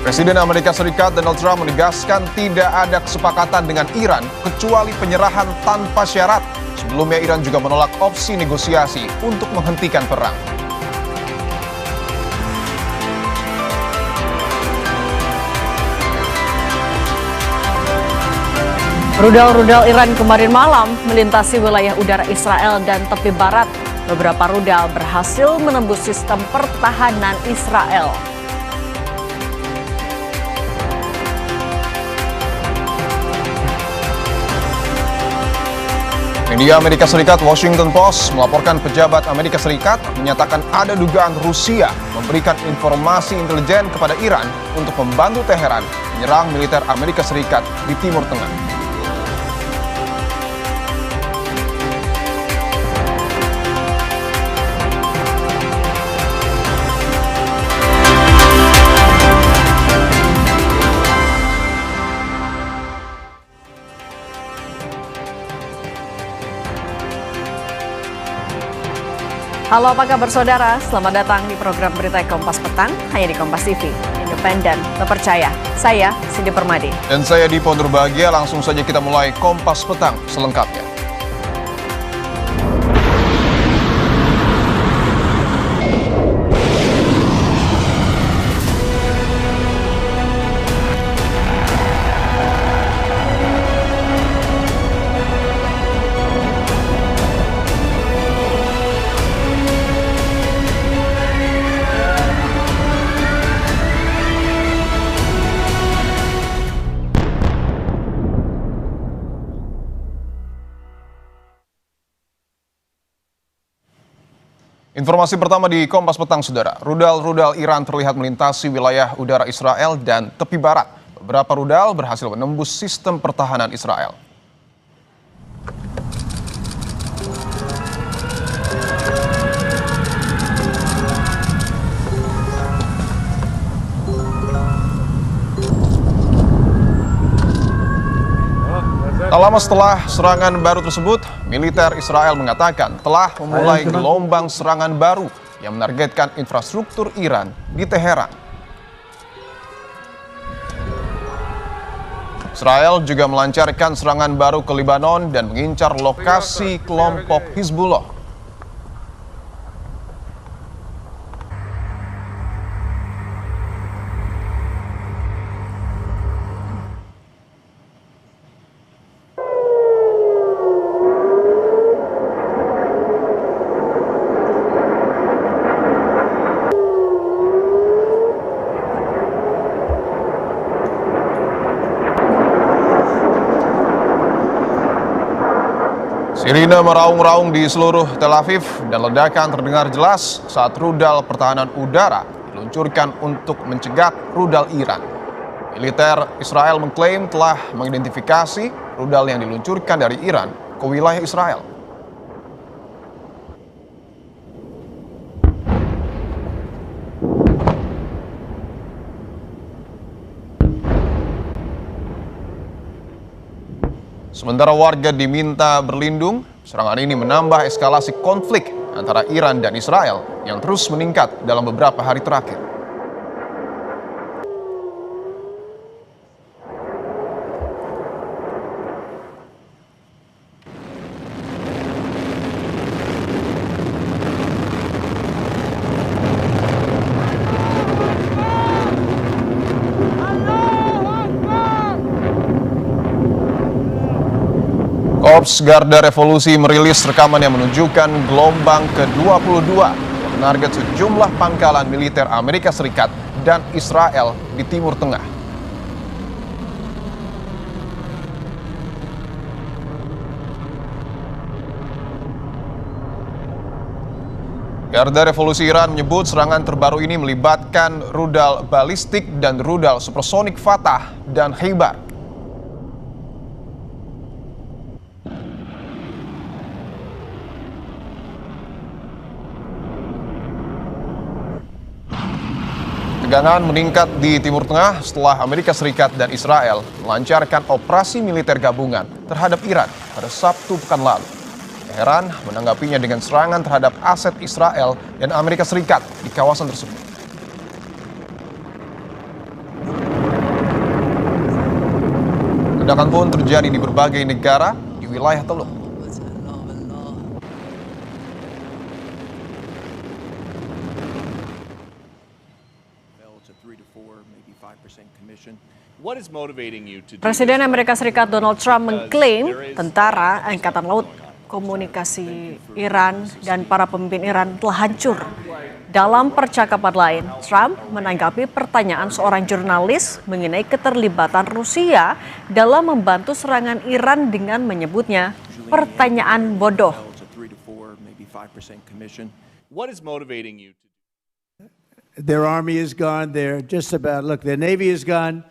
Presiden Amerika Serikat Donald Trump menegaskan tidak ada kesepakatan dengan Iran kecuali penyerahan tanpa syarat. Sebelumnya Iran juga menolak opsi negosiasi untuk menghentikan perang. Rudal-rudal Iran kemarin malam melintasi wilayah udara Israel dan tepi barat. Beberapa rudal berhasil menembus sistem pertahanan Israel. Media Amerika Serikat Washington Post melaporkan pejabat Amerika Serikat menyatakan ada dugaan Rusia memberikan informasi intelijen kepada Iran untuk membantu Teheran menyerang militer Amerika Serikat di Timur Tengah. Halo, apa kabar saudara? Selamat datang di program Berita Kompas Petang, hanya di Kompas TV. Independen, terpercaya. Saya, Cindy Permadi. Dan saya Dipo Nurbahagia. Langsung saja kita mulai Kompas Petang selengkapnya. Informasi pertama di Kompas Petang, saudara. Rudal-rudal Iran terlihat melintasi wilayah udara Israel dan tepi barat. Beberapa rudal berhasil menembus sistem pertahanan Israel. Tak lama setelah serangan baru tersebut, militer Israel mengatakan telah memulai gelombang serangan baru yang menargetkan infrastruktur Iran di Teheran. Israel juga melancarkan serangan baru ke Lebanon dan mengincar lokasi kelompok Hizbullah. Sirine meraung-raung di seluruh Tel Aviv dan ledakan terdengar jelas saat rudal pertahanan udara diluncurkan untuk mencegat rudal Iran. Militer Israel mengklaim telah mengidentifikasi rudal yang diluncurkan dari Iran ke wilayah Israel. Sementara warga diminta berlindung, serangan ini menambah eskalasi konflik antara Iran dan Israel yang terus meningkat dalam beberapa hari terakhir. Korps Garda Revolusi merilis rekaman yang menunjukkan gelombang ke-22 yang menarget sejumlah pangkalan militer Amerika Serikat dan Israel di Timur Tengah. Garda Revolusi Iran menyebut serangan terbaru ini melibatkan rudal balistik dan rudal supersonik Fatah dan Khaybar. Ketegangan meningkat di Timur Tengah setelah Amerika Serikat dan Israel melancarkan operasi militer gabungan terhadap Iran pada Sabtu pekan lalu. Teheran menanggapinya dengan serangan terhadap aset Israel dan Amerika Serikat di kawasan tersebut. Ledakan pun terjadi di berbagai negara di wilayah Teluk. Presiden Amerika Serikat Donald Trump mengklaim tentara Angkatan Laut, komunikasi Iran, dan para pemimpin Iran telah hancur. Dalam percakapan lain, Trump menanggapi pertanyaan seorang jurnalis mengenai keterlibatan Rusia dalam membantu serangan Iran dengan menyebutnya pertanyaan bodoh. Their army is gone. They're just about, look, their navy is gone.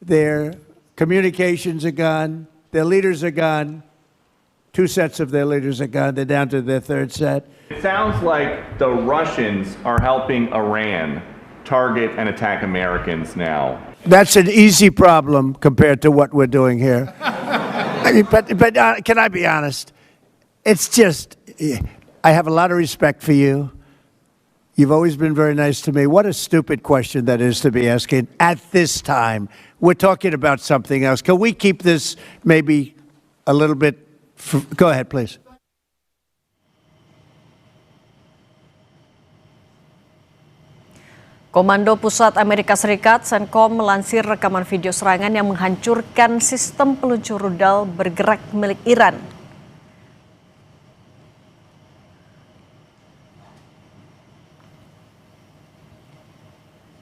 Their communications are gone. Their leaders are gone. 2 sets of their leaders are gone. They're down to their 3rd set. It sounds like the Russians are helping Iran target and attack Americans now. That's an easy problem compared to what we're doing here. I mean, but can I be honest? It's just, I have a lot of respect for you. You've always been very nice to me. What a stupid question that is to be asking at this time. We're talking about something else. Can we keep this maybe a little bit? Go ahead, please. Komando Pusat Amerika Serikat (CENTCOM) melansir rekaman video serangan yang menghancurkan sistem peluncur rudal bergerak milik Iran.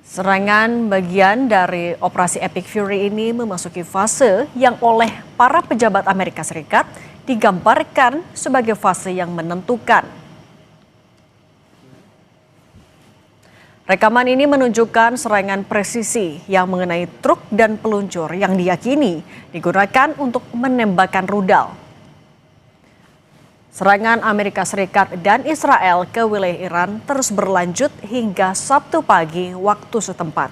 Serangan bagian dari operasi Epic Fury ini memasuki fase yang oleh para pejabat Amerika Serikat digambarkan sebagai fase yang menentukan. Rekaman ini menunjukkan serangan presisi yang mengenai truk dan peluncur yang diyakini digunakan untuk menembakkan rudal. Serangan Amerika Serikat dan Israel ke wilayah Iran terus berlanjut hingga Sabtu pagi waktu setempat.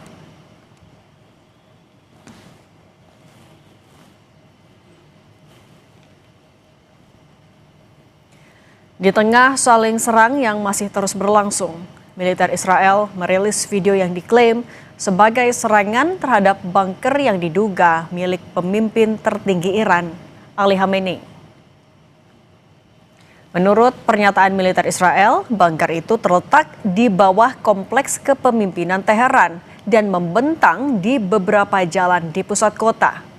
Di tengah saling serang yang masih terus berlangsung, militer Israel merilis video yang diklaim sebagai serangan terhadap bunker yang diduga milik pemimpin tertinggi Iran, Ali Khamenei. Menurut pernyataan militer Israel, bunker itu terletak di bawah kompleks kepemimpinan Teheran dan membentang di beberapa jalan di pusat kota.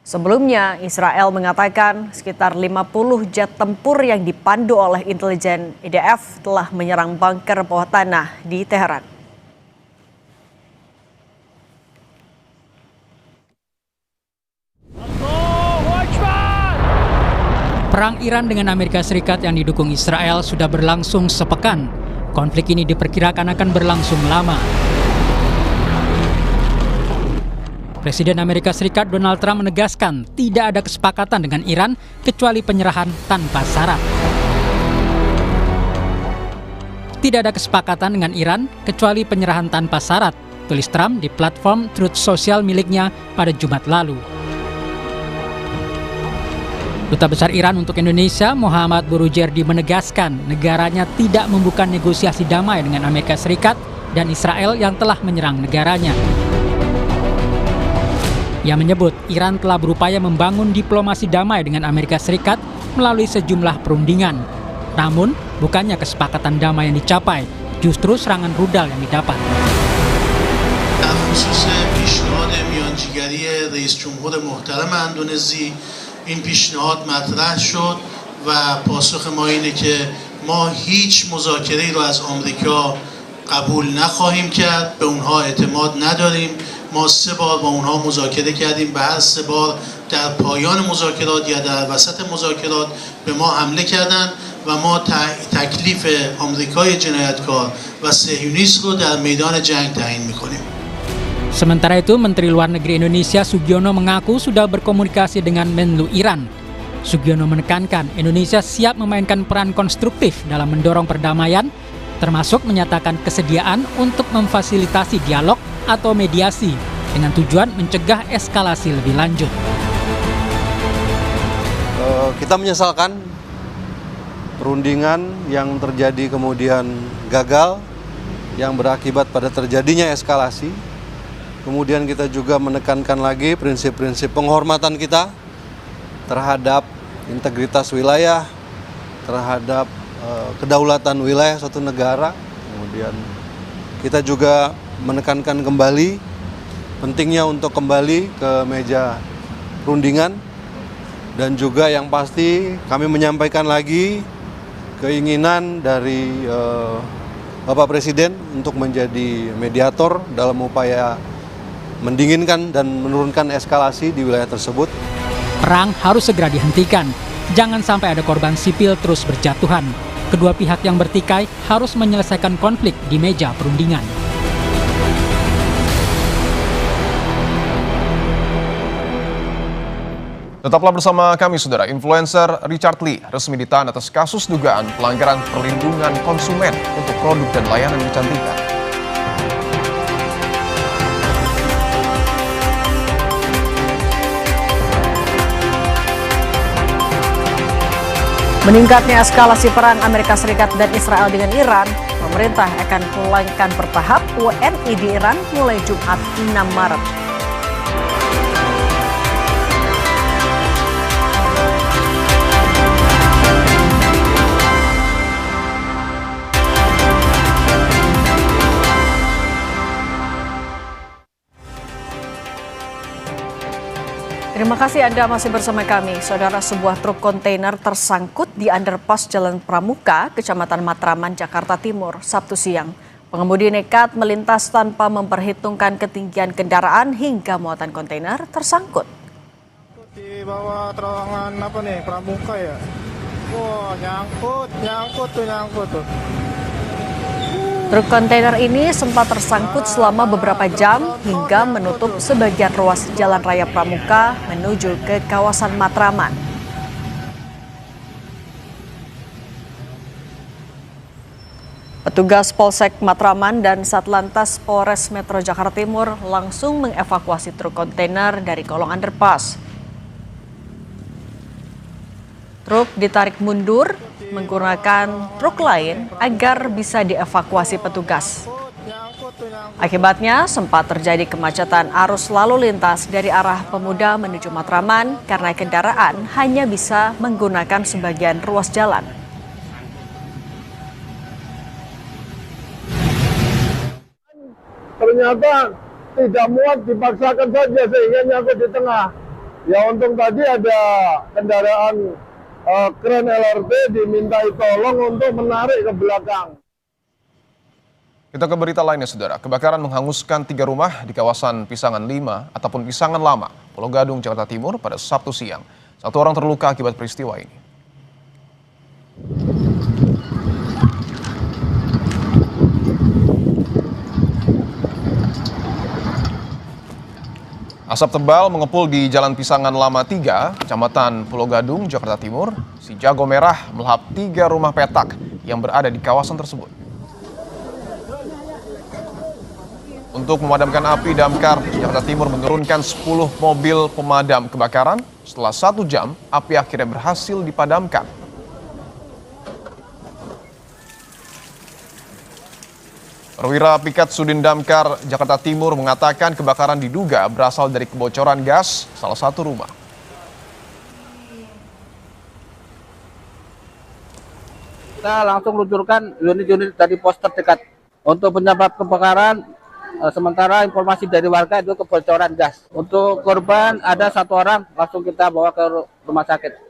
Sebelumnya, Israel mengatakan sekitar 50 jet tempur yang dipandu oleh intelijen IDF telah menyerang bunker bawah tanah di Teheran. Perang Iran dengan Amerika Serikat yang didukung Israel sudah berlangsung sepekan. Konflik ini diperkirakan akan berlangsung lama. Presiden Amerika Serikat Donald Trump menegaskan tidak ada kesepakatan dengan Iran kecuali penyerahan tanpa syarat. Tidak ada kesepakatan dengan Iran kecuali penyerahan tanpa syarat, tulis Trump di platform Truth Social miliknya pada Jumat lalu. Duta Besar Iran untuk Indonesia, Muhammad Burujerdi, menegaskan negaranya tidak membuka negosiasi damai dengan Amerika Serikat dan Israel yang telah menyerang negaranya. Ia menyebut Iran telah berupaya membangun diplomasi damai dengan Amerika Serikat melalui sejumlah perundingan. Namun, bukannya kesepakatan damai yang dicapai, justru serangan rudal yang didapat. این پیشنهاد مطرح شد و پاسخ ما اینه که ما هیچ مذاکره‌ای رو از آمریکا قبول نخواهیم کرد، به اونها اعتماد نداریم. ما 3 بار با اونها مذاکره کردیم، به هر 3 بار در پایان مذاکرات یا در وسط مذاکرات به ما حمله کردند و ما تکلیف آمریکای جنایتکار و صهیونیست رو در میدان جنگ تعیین می‌کنیم. Sementara itu, Menteri Luar Negeri Indonesia Sugiono mengaku sudah berkomunikasi dengan Menlu Iran. Sugiono menekankan Indonesia siap memainkan peran konstruktif dalam mendorong perdamaian, termasuk menyatakan kesediaan untuk memfasilitasi dialog atau mediasi dengan tujuan mencegah eskalasi lebih lanjut. Kita menyesalkan perundingan yang terjadi kemudian gagal, yang berakibat pada terjadinya eskalasi. Kemudian kita juga menekankan lagi prinsip-prinsip penghormatan kita terhadap integritas wilayah, terhadap kedaulatan wilayah suatu negara. Kemudian kita juga menekankan kembali pentingnya untuk kembali ke meja perundingan. Dan juga yang pasti kami menyampaikan lagi keinginan dari Bapak Presiden untuk menjadi mediator dalam upaya mendinginkan dan menurunkan eskalasi di wilayah tersebut. Perang harus segera dihentikan. Jangan sampai ada korban sipil terus berjatuhan. Kedua pihak yang bertikai harus menyelesaikan konflik di meja perundingan. Tetaplah bersama kami, saudara. Influencer Richard Lee resmi ditahan atas kasus dugaan pelanggaran perlindungan konsumen untuk produk dan layanan kecantikan. Meningkatnya eskalasi perang Amerika Serikat dan Israel dengan Iran, pemerintah akan pulangkan bertahap WNI di Iran mulai Jumat 6 Maret. Terima kasih Anda masih bersama kami. Saudara, sebuah truk kontainer tersangkut di underpass Jalan Pramuka, Kecamatan Matraman, Jakarta Timur, Sabtu siang. Pengemudi nekat melintas tanpa memperhitungkan ketinggian kendaraan hingga muatan kontainer tersangkut. Di bawah terowongan Pramuka ya. Wah, nyangkut tuh. Truk kontainer ini sempat tersangkut selama beberapa jam hingga menutup sebagian ruas Jalan Raya Pramuka menuju ke kawasan Matraman. Petugas Polsek Matraman dan Satlantas Polres Metro Jakarta Timur langsung mengevakuasi truk kontainer dari kolong underpass. Truk ditarik mundur menggunakan truk lain agar bisa dievakuasi petugas. Akibatnya sempat terjadi kemacetan arus lalu lintas dari arah Pemuda menuju Matraman karena kendaraan hanya bisa menggunakan sebagian ruas jalan. Ternyata tidak muat, dipaksakan saja sehingga nyangkut di tengah. Ya untung tadi ada kendaraan kren LRT dimintai tolong untuk menarik ke belakang. Kita ke berita lainnya, saudara. Kebakaran menghanguskan 3 rumah di kawasan Pisangan 5 ataupun Pisangan Lama, Pulau Gadung, Jakarta Timur pada Sabtu siang. 1 orang terluka akibat peristiwa ini. Asap tebal mengepul di Jalan Pisangan Lama 3, Kecamatan Pulau Gadung, Jakarta Timur. Si jago merah melahap 3 rumah petak yang berada di kawasan tersebut. Untuk memadamkan api, Damkar Jakarta Timur menurunkan 10 mobil pemadam kebakaran. Setelah 1 jam, api akhirnya berhasil dipadamkan. Perwira Piket Sudin Damkar Jakarta Timur mengatakan kebakaran diduga berasal dari kebocoran gas salah satu rumah. Kita langsung luncurkan unit-unit dari pos terdekat untuk penyebab kebakaran. Sementara informasi dari warga itu kebocoran gas. Untuk korban ada 1 orang, langsung kita bawa ke rumah sakit.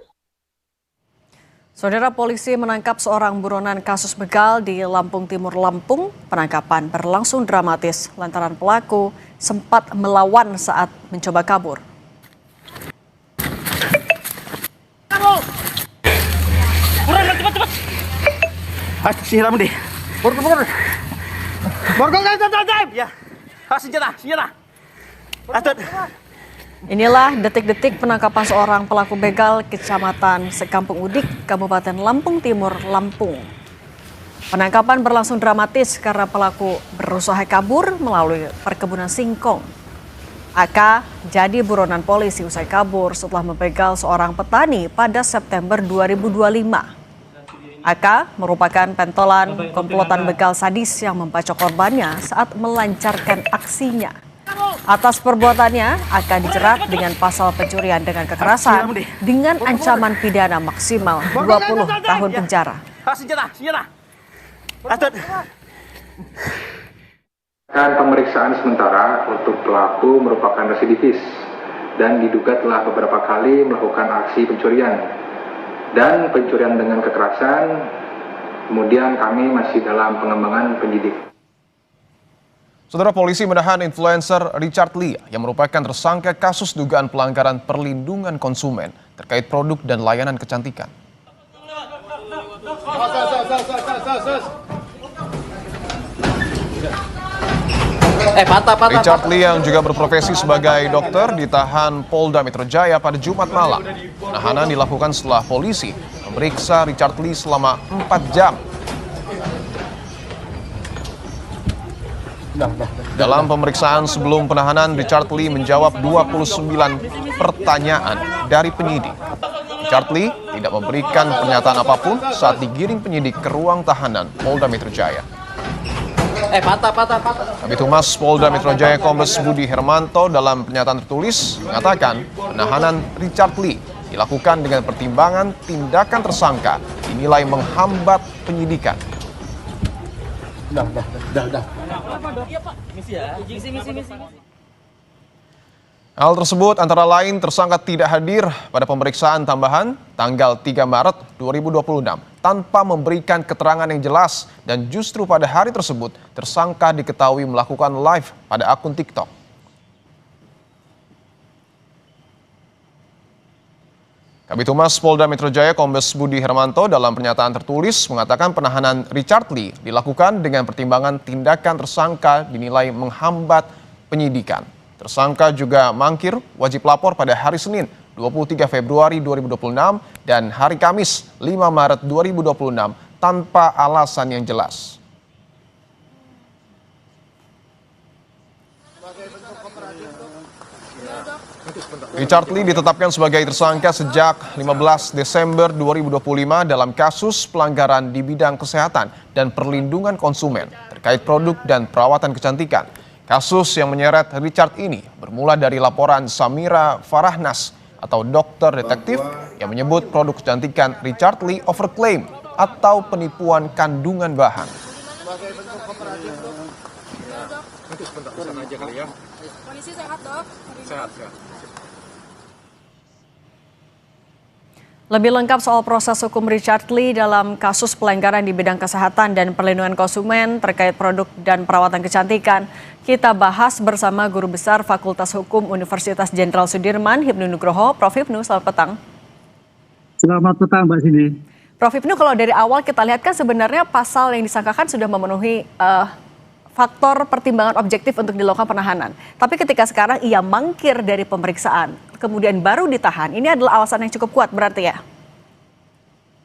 Saudara, polisi menangkap seorang buronan kasus begal di Lampung Timur, Lampung. Penangkapan berlangsung dramatis lantaran pelaku sempat melawan saat mencoba kabur. Siram deh. Borgol. Ya. Senjata. Inilah detik-detik penangkapan seorang pelaku begal Kecamatan Sekampung Udik, Kabupaten Lampung Timur, Lampung. Penangkapan berlangsung dramatis karena pelaku berusaha kabur melalui perkebunan singkong. AK jadi buronan polisi usai kabur setelah membegal seorang petani pada September 2025. AK merupakan pentolan komplotan begal sadis yang membacok korbannya saat melancarkan aksinya. Atas perbuatannya akan dijerat dengan pasal pencurian dengan kekerasan dengan ancaman pidana maksimal 20 tahun penjara. Pemeriksaan sementara untuk pelaku merupakan residivis dan diduga telah beberapa kali melakukan aksi pencurian dan pencurian dengan kekerasan. Kemudian kami masih dalam pengembangan penyidik. Saudara, polisi menahan influencer Richard Lee yang merupakan tersangka kasus dugaan pelanggaran perlindungan konsumen terkait produk dan layanan kecantikan. Richard Lee yang juga berprofesi sebagai dokter ditahan Polda Metro Jaya pada Jumat malam. Penahanan dilakukan setelah polisi memeriksa Richard Lee selama 4 jam. Dalam pemeriksaan sebelum penahanan, Richard Lee menjawab 29 pertanyaan dari penyidik. Richard Lee tidak memberikan pernyataan apapun saat digiring penyidik ke ruang tahanan Polda Metro Jaya. Kabid Humas Polda Metro Jaya Kombes Budi Hermanto dalam pernyataan tertulis mengatakan penahanan Richard Lee dilakukan dengan pertimbangan tindakan tersangka dinilai menghambat penyidikan. Hal tersebut antara lain tersangka tidak hadir pada pemeriksaan tambahan tanggal 3 Maret 2026 tanpa memberikan keterangan yang jelas dan justru pada hari tersebut tersangka diketahui melakukan live pada akun TikTok. Kabid Humas Polda Metro Jaya Kombes Budi Hermanto dalam pernyataan tertulis mengatakan penahanan Richard Lee dilakukan dengan pertimbangan tindakan tersangka dinilai menghambat penyidikan. Tersangka juga mangkir wajib lapor pada hari Senin 23 Februari 2026 dan hari Kamis 5 Maret 2026 tanpa alasan yang jelas. Richard Lee ditetapkan sebagai tersangka sejak 15 Desember 2025 dalam kasus pelanggaran di bidang kesehatan dan perlindungan konsumen terkait produk dan perawatan kecantikan. Kasus yang menyeret Richard ini bermula dari laporan Samira Farahnas atau dokter detektif yang menyebut produk kecantikan Richard Lee overclaim atau penipuan kandungan bahan. Kondisi sehat, Dok? Sehat. Lebih lengkap soal proses hukum Richard Lee dalam kasus pelanggaran di bidang kesehatan dan perlindungan konsumen terkait produk dan perawatan kecantikan, kita bahas bersama Guru Besar Fakultas Hukum Universitas Jenderal Sudirman, Hipnu Nugroho. Prof. Hipnu, selamat petang. Selamat petang, Mbak Cindy. Prof. Hipnu, kalau dari awal kita lihat kan sebenarnya pasal yang disangkakan sudah memenuhi faktor pertimbangan objektif untuk dilakukan penahanan. Tapi ketika sekarang ia mangkir dari pemeriksaan, kemudian baru ditahan, ini adalah alasan yang cukup kuat berarti ya?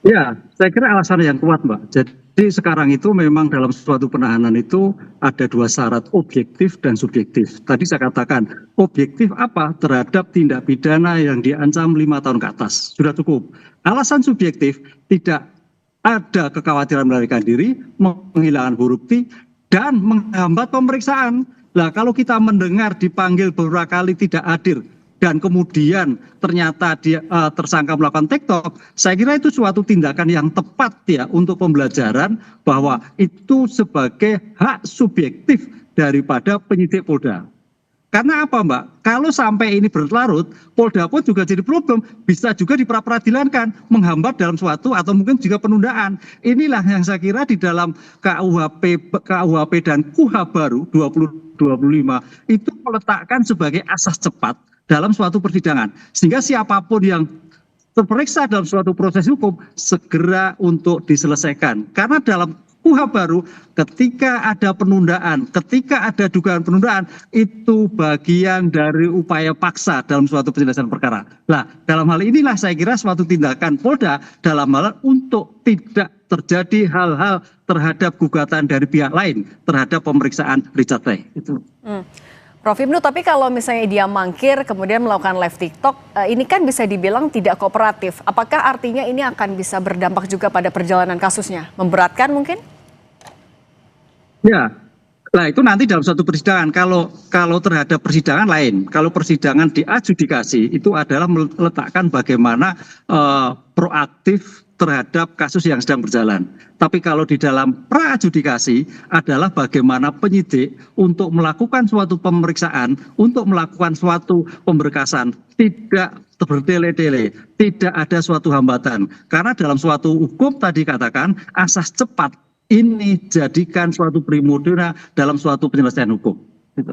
Ya, saya kira alasan yang kuat, Mbak. Jadi sekarang itu memang dalam suatu penahanan itu ada dua syarat, objektif dan subjektif. Tadi saya katakan, objektif apa? Terhadap tindak pidana yang diancam 5 tahun ke atas. Sudah cukup. Alasan subjektif, tidak ada kekhawatiran melarikan diri, menghilangkan bukti, dan menghambat pemeriksaan. Nah, kalau kita mendengar dipanggil beberapa kali tidak hadir dan kemudian ternyata dia tersangka melakukan TikTok, saya kira itu suatu tindakan yang tepat ya untuk pembelajaran bahwa itu sebagai hak subjektif daripada penyidik Polda. Karena apa, Mbak? Kalau sampai ini berlarut, Polda pun juga jadi problem, bisa juga diperadilankan, menghambat dalam suatu atau mungkin juga penundaan. Inilah yang saya kira di dalam KUHP dan KUH baru 2025 itu meletakkan sebagai asas cepat dalam suatu persidangan. Sehingga siapapun yang terperiksa dalam suatu proses hukum segera untuk diselesaikan. Karena dalam KUH baru ketika ada penundaan, ketika ada dugaan penundaan, itu bagian dari upaya paksa dalam suatu penyelesaian perkara. Nah, dalam hal inilah saya kira suatu tindakan Polda dalam hal untuk tidak terjadi hal-hal terhadap gugatan dari pihak lain terhadap pemeriksaan Richard Lee. Itu. Prof. Hipnu, tapi kalau misalnya dia mangkir kemudian melakukan live TikTok, ini kan bisa dibilang tidak kooperatif. Apakah artinya ini akan bisa berdampak juga pada perjalanan kasusnya? Memberatkan mungkin? Ya, Nah itu nanti dalam suatu persidangan, kalau terhadap persidangan lain, kalau persidangan diadjudikasi itu adalah meletakkan bagaimana proaktif terhadap kasus yang sedang berjalan. Tapi kalau di dalam praadjudikasi adalah bagaimana penyidik untuk melakukan suatu pemeriksaan, untuk melakukan suatu pemberkasan, tidak bertele-tele, tidak ada suatu hambatan. Karena dalam suatu hukum tadi katakan asas cepat ini jadikan suatu primordial dalam suatu penyelesaian hukum. Gitu.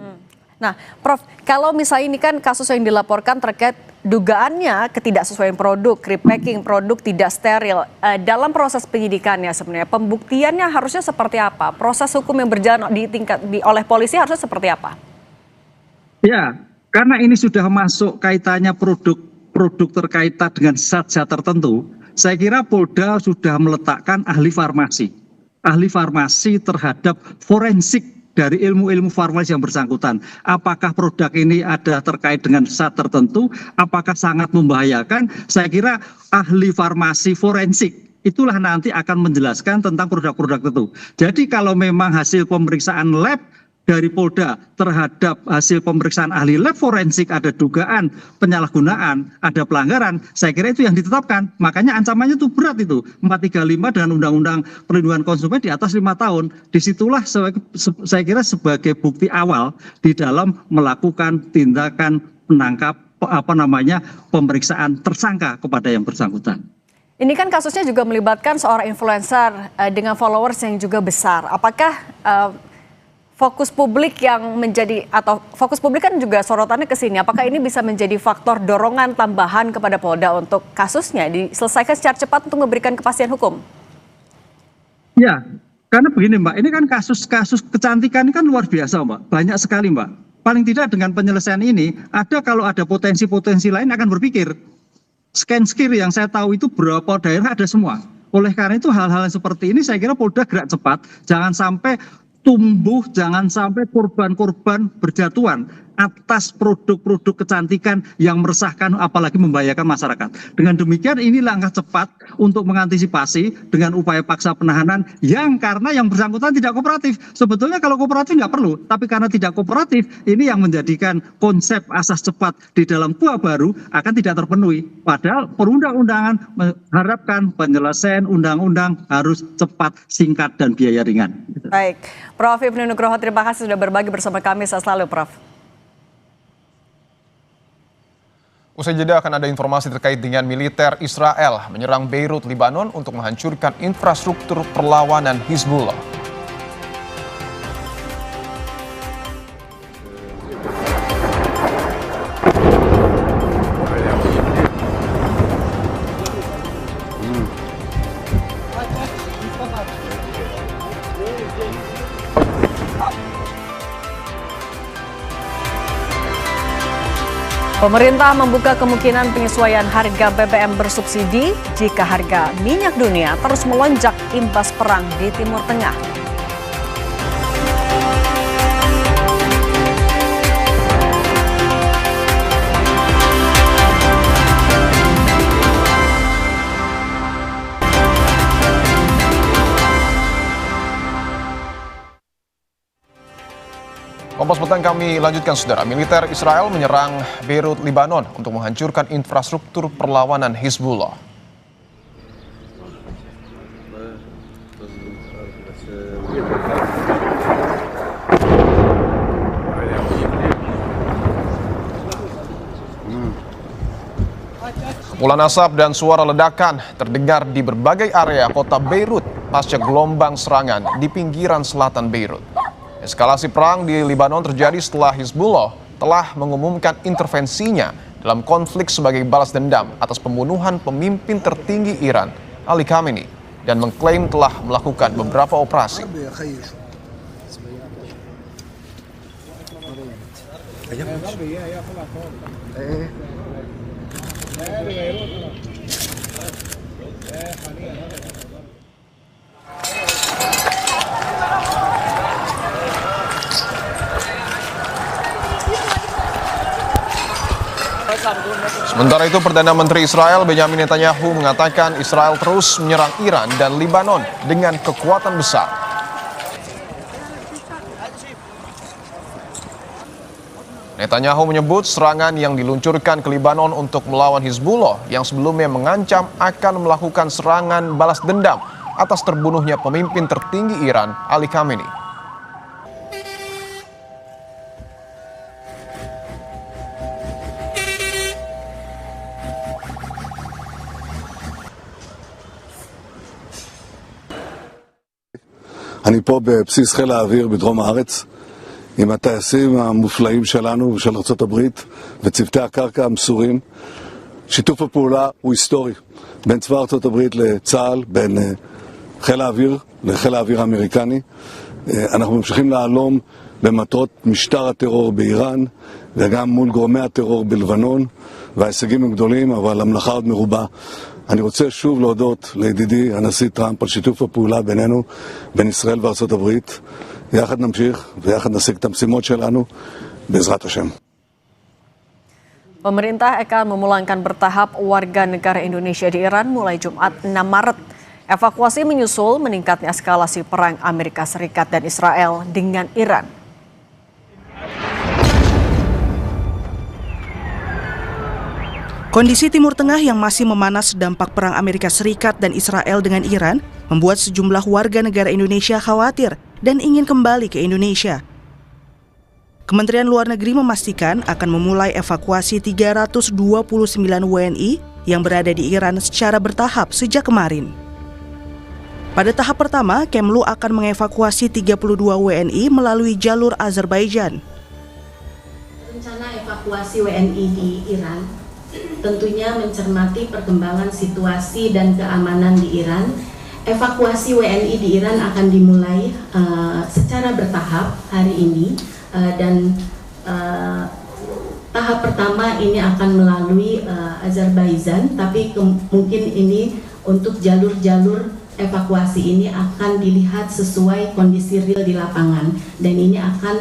Nah, Prof, kalau misalnya ini kan kasus yang dilaporkan terkait dugaannya ketidaksesuaian produk, repacking produk tidak steril. Dalam proses penyidikannya sebenarnya pembuktiannya harusnya seperti apa? Proses hukum yang berjalan oleh polisi harusnya seperti apa? Ya, karena ini sudah masuk kaitannya produk terkaitan dengan zat-zat tertentu, saya kira Polda sudah meletakkan ahli farmasi terhadap forensik dari ilmu-ilmu farmasi yang bersangkutan. Apakah produk ini ada terkait dengan zat tertentu, apakah sangat membahayakan, saya kira ahli farmasi forensik itulah nanti akan menjelaskan tentang produk-produk tertentu. Jadi kalau memang hasil pemeriksaan lab dari Polda terhadap hasil pemeriksaan ahli lab forensik ada dugaan penyalahgunaan, ada pelanggaran, saya kira itu yang ditetapkan. Makanya ancamannya itu berat itu, 435 dan Undang-Undang Perlindungan Konsumen di atas 5 tahun. Disitulah saya kira sebagai bukti awal di dalam melakukan tindakan menangkap pemeriksaan tersangka kepada yang bersangkutan. Ini kan kasusnya juga melibatkan seorang influencer dengan followers yang juga besar. Apakah fokus publik fokus publik kan juga sorotannya ke sini. Apakah ini bisa menjadi faktor dorongan tambahan kepada Polda untuk kasusnya diselesaikan secara cepat untuk memberikan kepastian hukum? Ya, karena begini Mbak, ini kan kasus kecantikan kan luar biasa Mbak, banyak sekali Mbak. Paling tidak dengan penyelesaian ini, kalau ada potensi-potensi lain akan berpikir. Scan skill yang saya tahu itu berapa daerah ada semua. Oleh karena itu hal-hal seperti ini saya kira Polda gerak cepat, jangan sampai tumbuh, jangan sampai korban-korban berjatuhan atas produk-produk kecantikan yang meresahkan apalagi membahayakan masyarakat. Dengan demikian ini langkah cepat untuk mengantisipasi dengan upaya paksa penahanan karena yang bersangkutan tidak kooperatif. Sebetulnya kalau kooperatif nggak perlu, tapi karena tidak kooperatif ini yang menjadikan konsep asas cepat di dalam KUA baru akan tidak terpenuhi. Padahal perundang-undangan mengharapkan penyelesaian undang-undang harus cepat, singkat, dan biaya ringan. Baik, Prof. Ibnu Nugroho, terima kasih sudah berbagi bersama kami. Sehat selalu, Prof. Usai jeda akan ada informasi terkait dengan militer Israel menyerang Beirut, Lebanon untuk menghancurkan infrastruktur perlawanan Hizbullah. Pemerintah membuka kemungkinan penyesuaian harga BBM bersubsidi jika harga minyak dunia terus melonjak imbas perang di Timur Tengah. Kompas Petang kami lanjutkan saudara. Militer Israel menyerang Beirut, Lebanon untuk menghancurkan infrastruktur perlawanan Hizbullah. Kepulan asap dan suara ledakan terdengar di berbagai area kota Beirut pasca gelombang serangan di pinggiran selatan Beirut. Eskalasi perang di Lebanon terjadi setelah Hizbullah telah mengumumkan intervensinya dalam konflik sebagai balas dendam atas pembunuhan pemimpin tertinggi Iran, Ali Khamenei, dan mengklaim telah melakukan beberapa operasi. Sementara itu, Perdana Menteri Israel Benjamin Netanyahu mengatakan Israel terus menyerang Iran dan Lebanon dengan kekuatan besar. Netanyahu menyebut serangan yang diluncurkan ke Lebanon untuk melawan Hizbullah yang sebelumnya mengancam akan melakukan serangan balas dendam atas terbunuhnya pemimpin tertinggi Iran, Ali Khamenei. אני פה בבסיס חיל האוויר בדרום הארץ עם הטייסים המופלאים שלנו ושל ארצות הברית וצוותי הקרקע המסורים. שיתוף הפעולה הוא היסטורי בין צבא ארצות הברית לצה"ל, בין חיל האוויר לחיל האוויר האמריקני. אנחנו ממשיכים להלום במטרות משטר הטרור באיראן וגם מול גורמי הטרור בלבנון, וההישגים הם גדולים אבל המלאכה עוד מרובה. אני רוצה שוב להודות לידידי הנשיא טראמפ על שיתוף הפעולה בינינו, בין ישראל וארצות הברית. יחד נמשיך ויחד נשיג את המשימות שלנו בעזרת השם. Pemerintah akan memulangkan bertahap warga negara Indonesia di Iran mulai Jumat 6 Maret. Evakuasi menyusul meningkatnya eskalasi perang Amerika Serikat dan Israel dengan Iran. Kondisi Timur Tengah yang masih memanas dampak perang Amerika Serikat dan Israel dengan Iran membuat sejumlah warga negara Indonesia khawatir dan ingin kembali ke Indonesia. Kementerian Luar Negeri memastikan akan memulai evakuasi 329 WNI yang berada di Iran secara bertahap sejak kemarin. Pada tahap pertama, Kemlu akan mengevakuasi 32 WNI melalui jalur Azerbaijan. Rencana evakuasi WNI di Iran tentunya mencermati perkembangan situasi dan keamanan di Iran. Evakuasi WNI di Iran akan dimulai secara bertahap hari ini dan tahap pertama ini akan melalui Azerbaijan, tapi mungkin ini untuk jalur-jalur evakuasi ini akan dilihat sesuai kondisi real di lapangan dan ini akan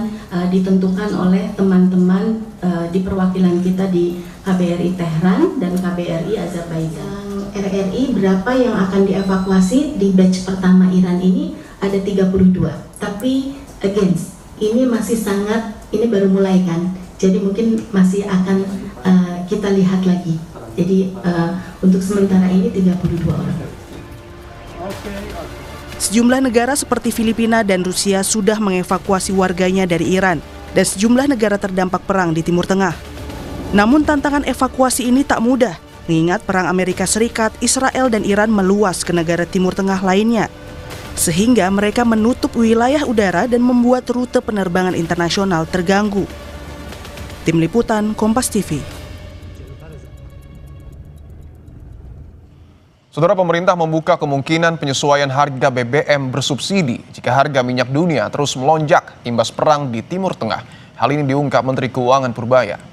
ditentukan oleh teman-teman di perwakilan kita di KBRI Tehran dan KBRI Azerbaijan. RRI berapa yang akan dievakuasi di batch pertama Iran ini ada 32, tapi again ini masih sangat, ini baru mulai kan, jadi mungkin masih akan kita lihat lagi. Jadi untuk sementara ini 32 orang. Sejumlah negara seperti Filipina dan Rusia sudah mengevakuasi warganya dari Iran dan sejumlah negara terdampak perang di Timur Tengah. Namun tantangan evakuasi ini tak mudah, mengingat perang Amerika Serikat, Israel dan Iran meluas ke negara Timur Tengah lainnya. Sehingga mereka menutup wilayah udara dan membuat rute penerbangan internasional terganggu. Tim Liputan, Kompas TV. Saudara, pemerintah membuka kemungkinan penyesuaian harga BBM bersubsidi jika harga minyak dunia terus melonjak imbas perang di Timur Tengah. Hal ini diungkap Menteri Keuangan Purbaya.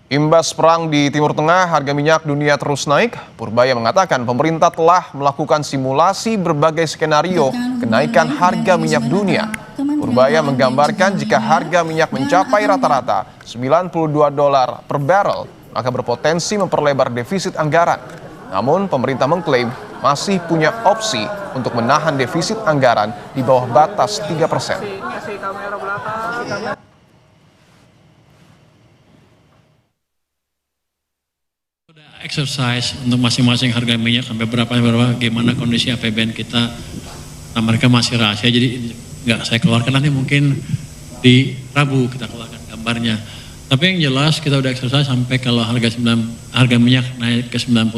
Imbas perang di Timur Tengah, harga minyak dunia terus naik. Purbaya mengatakan pemerintah telah melakukan simulasi berbagai skenario kenaikan harga minyak dunia. Purbaya menggambarkan jika harga minyak mencapai rata-rata $92 per barrel, maka berpotensi memperlebar defisit anggaran. Namun pemerintah mengklaim masih punya opsi untuk menahan defisit anggaran di bawah batas 3%. Exercise untuk masing-masing harga minyak sampai berapa, gimana kondisi APBN kita. Nah, mereka masih rahasia, jadi nggak saya keluarkan, nanti mungkin di Rabu kita keluarkan gambarnya. Tapi yang jelas kita udah exercise sampai kalau harga minyak naik ke $92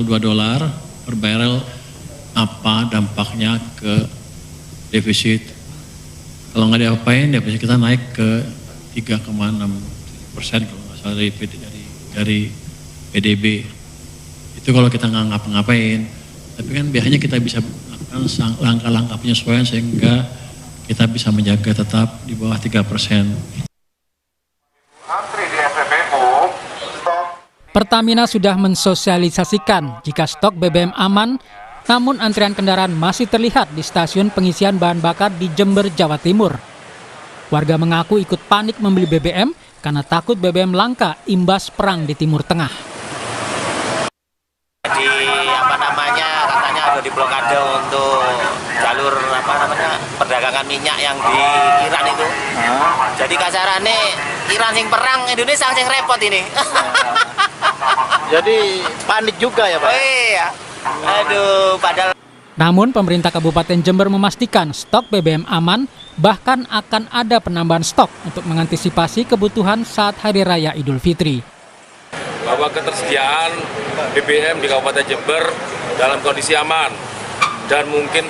per barrel, apa dampaknya ke defisit. Kalau nggak diapain, defisit kita naik ke 3,6% kalau nggak salah dari PDB. Itu kalau kita nggak ngapa-ngapain. Tapi kan biasanya kita bisa melakukan langkah-langkah penyesuaian sehingga kita bisa menjaga tetap di bawah 3%. Pertamina sudah mensosialisasikan jika stok BBM aman, namun antrian kendaraan masih terlihat di stasiun pengisian bahan bakar di Jember, Jawa Timur. Warga mengaku ikut panik membeli BBM karena takut BBM langka imbas perang di Timur Tengah. Katanya ada di blokade untuk jalur perdagangan minyak yang di Iran itu. Jadi kasarannya Iran sing perang, Indonesia sing repot ini. Jadi panik juga ya Pak? Oh iya. Aduh, padahal. Namun pemerintah Kabupaten Jember memastikan stok BBM aman, bahkan akan ada penambahan stok untuk mengantisipasi kebutuhan saat Hari Raya Idul Fitri. Bahwa ketersediaan BBM di Kabupaten Jember dalam kondisi aman dan mungkin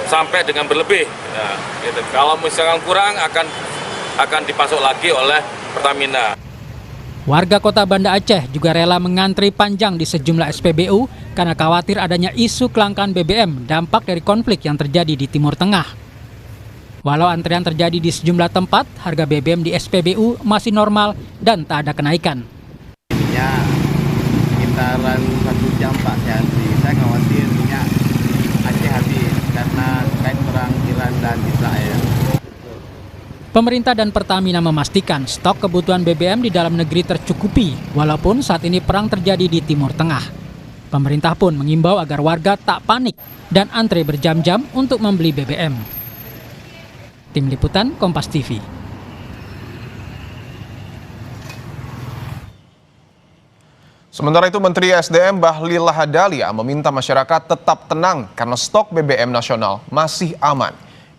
sampai dengan berlebih. Nah, gitu. Kalau misalkan kurang akan dipasok lagi oleh Pertamina. Warga kota Banda Aceh juga rela mengantri panjang di sejumlah SPBU karena khawatir adanya isu kelangkaan BBM dampak dari konflik yang terjadi di Timur Tengah. Walau antrean terjadi di sejumlah tempat, harga BBM di SPBU masih normal dan tak ada kenaikan. Ya, sekitaran 1 jam Pak saya antri. Saya khawatir minyak Aceh habis karena terkait perang Iran dan Israel. Pemerintah dan Pertamina memastikan stok kebutuhan BBM di dalam negeri tercukupi, walaupun saat ini perang terjadi di Timur Tengah. Pemerintah pun mengimbau agar warga tak panik dan antre berjam-jam untuk membeli BBM. Tim Liputan Kompas TV. Sementara itu, Menteri SDM Bahlil Lahadalia meminta masyarakat tetap tenang karena stok BBM nasional masih aman.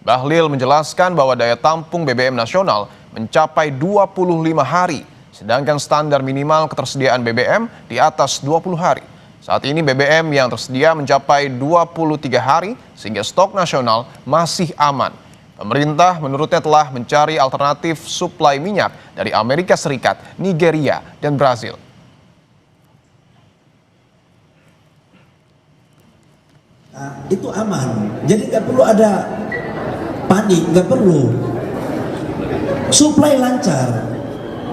Bahlil menjelaskan bahwa daya tampung BBM nasional mencapai 25 hari, sedangkan standar minimal ketersediaan BBM di atas 20 hari. Saat ini BBM yang tersedia mencapai 23 hari, sehingga stok nasional masih aman. Pemerintah menurutnya telah mencari alternatif suplai minyak dari Amerika Serikat, Nigeria, dan Brazil. Nah, itu aman, jadi nggak perlu ada panik, nggak perlu. Suplai lancar.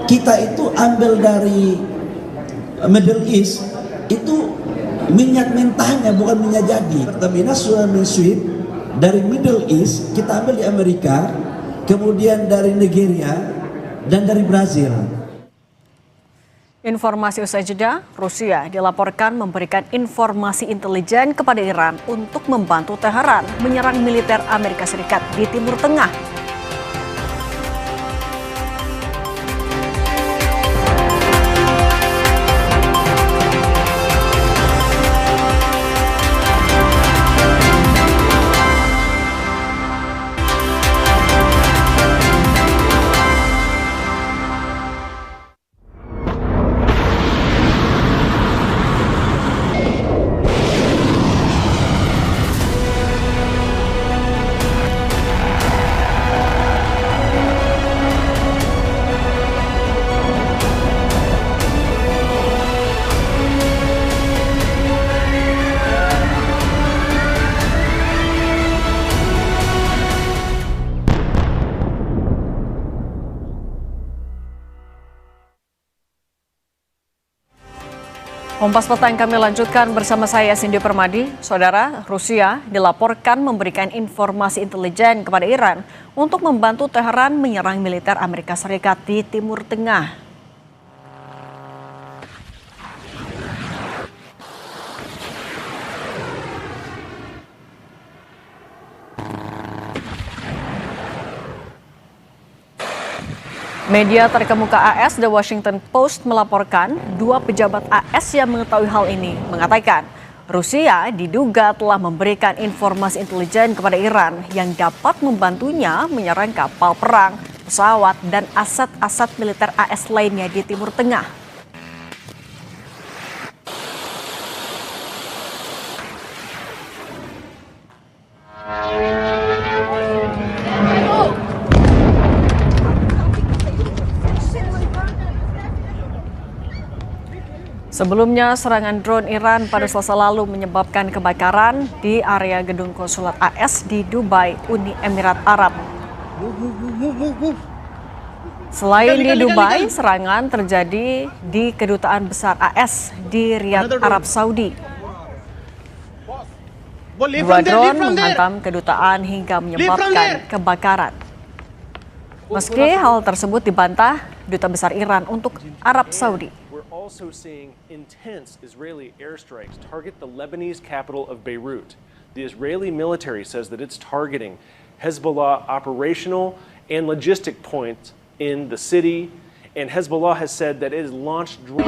Kita itu ambil dari Middle East, itu minyak mentahnya bukan minyak jadi. Pertamina sudah men-sweep dari Middle East, kita ambil di Amerika, kemudian dari Nigeria, dan dari Brazil. Informasi usai jeda, Rusia dilaporkan memberikan informasi intelijen kepada Iran untuk membantu Teheran menyerang militer Amerika Serikat di Timur Tengah. Kompas Petang kami lanjutkan bersama saya Cindy Permadi. Saudara, Rusia dilaporkan memberikan informasi intelijen kepada Iran untuk membantu Teheran menyerang militer Amerika Serikat di Timur Tengah. Media terkemuka AS The Washington Post melaporkan 2 pejabat AS yang mengetahui hal ini mengatakan Rusia diduga telah memberikan informasi intelijen kepada Iran yang dapat membantunya menyerang kapal perang, pesawat, dan aset-aset militer AS lainnya di Timur Tengah. Sebelumnya, serangan drone Iran pada Selasa lalu menyebabkan kebakaran di area gedung konsulat AS di Dubai, Uni Emirat Arab. Selain di Dubai, serangan terjadi di kedutaan besar AS di Riyadh, Arab Saudi. 2 drone menghantam kedutaan hingga menyebabkan kebakaran. Meski hal tersebut dibantah Duta Besar Iran untuk Arab Saudi. Also seeing intense Israeli airstrikes target the Lebanese capital of Beirut. The Israeli military says that it's targeting Hezbollah operational and logistic points in the city, and Hezbollah has said that it has launched drones.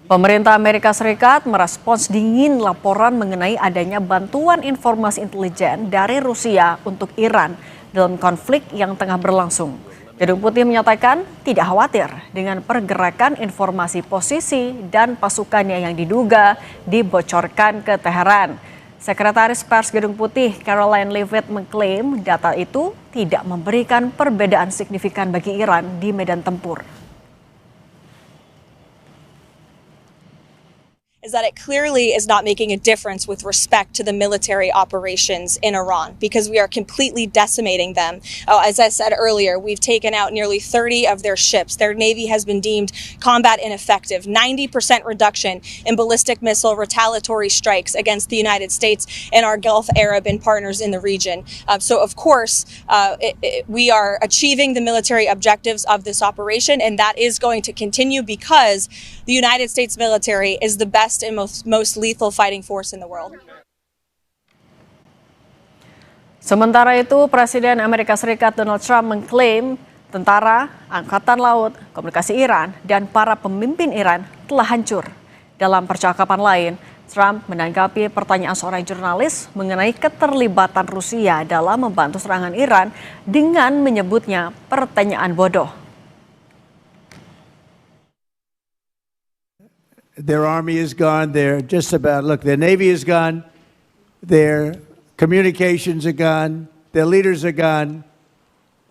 Pemerintah Amerika Serikat merespons dingin laporan mengenai adanya bantuan informasi intelijen dari Rusia untuk Iran dalam konflik yang tengah berlangsung. Gedung Putih menyatakan tidak khawatir dengan pergerakan informasi posisi dan pasukannya yang diduga dibocorkan ke Teheran. Sekretaris Pers Gedung Putih Caroline Leavitt mengklaim data itu tidak memberikan perbedaan signifikan bagi Iran di medan tempur. Is that it clearly is not making a difference with respect to the military operations in Iran, because we are completely decimating them. As I said earlier, we've taken out nearly 30 of their ships. Their navy has been deemed combat ineffective. 90% reduction in ballistic missile retaliatory strikes against the United States and our Gulf Arab and partners in the region. So of course, we are achieving the military objectives of this operation, and that is going to continue because the United States military is the best and most lethal fighting force in the world. Sementara itu, Presiden Amerika Serikat Donald Trump mengklaim tentara, angkatan laut, komunikasi Iran, dan para pemimpin Iran telah hancur. Dalam percakapan lain, Trump menanggapi pertanyaan seorang jurnalis mengenai keterlibatan Rusia dalam membantu serangan Iran dengan menyebutnya pertanyaan bodoh. Their army is gone. They're just about, look, their navy is gone. Their communications are gone. Their leaders are gone.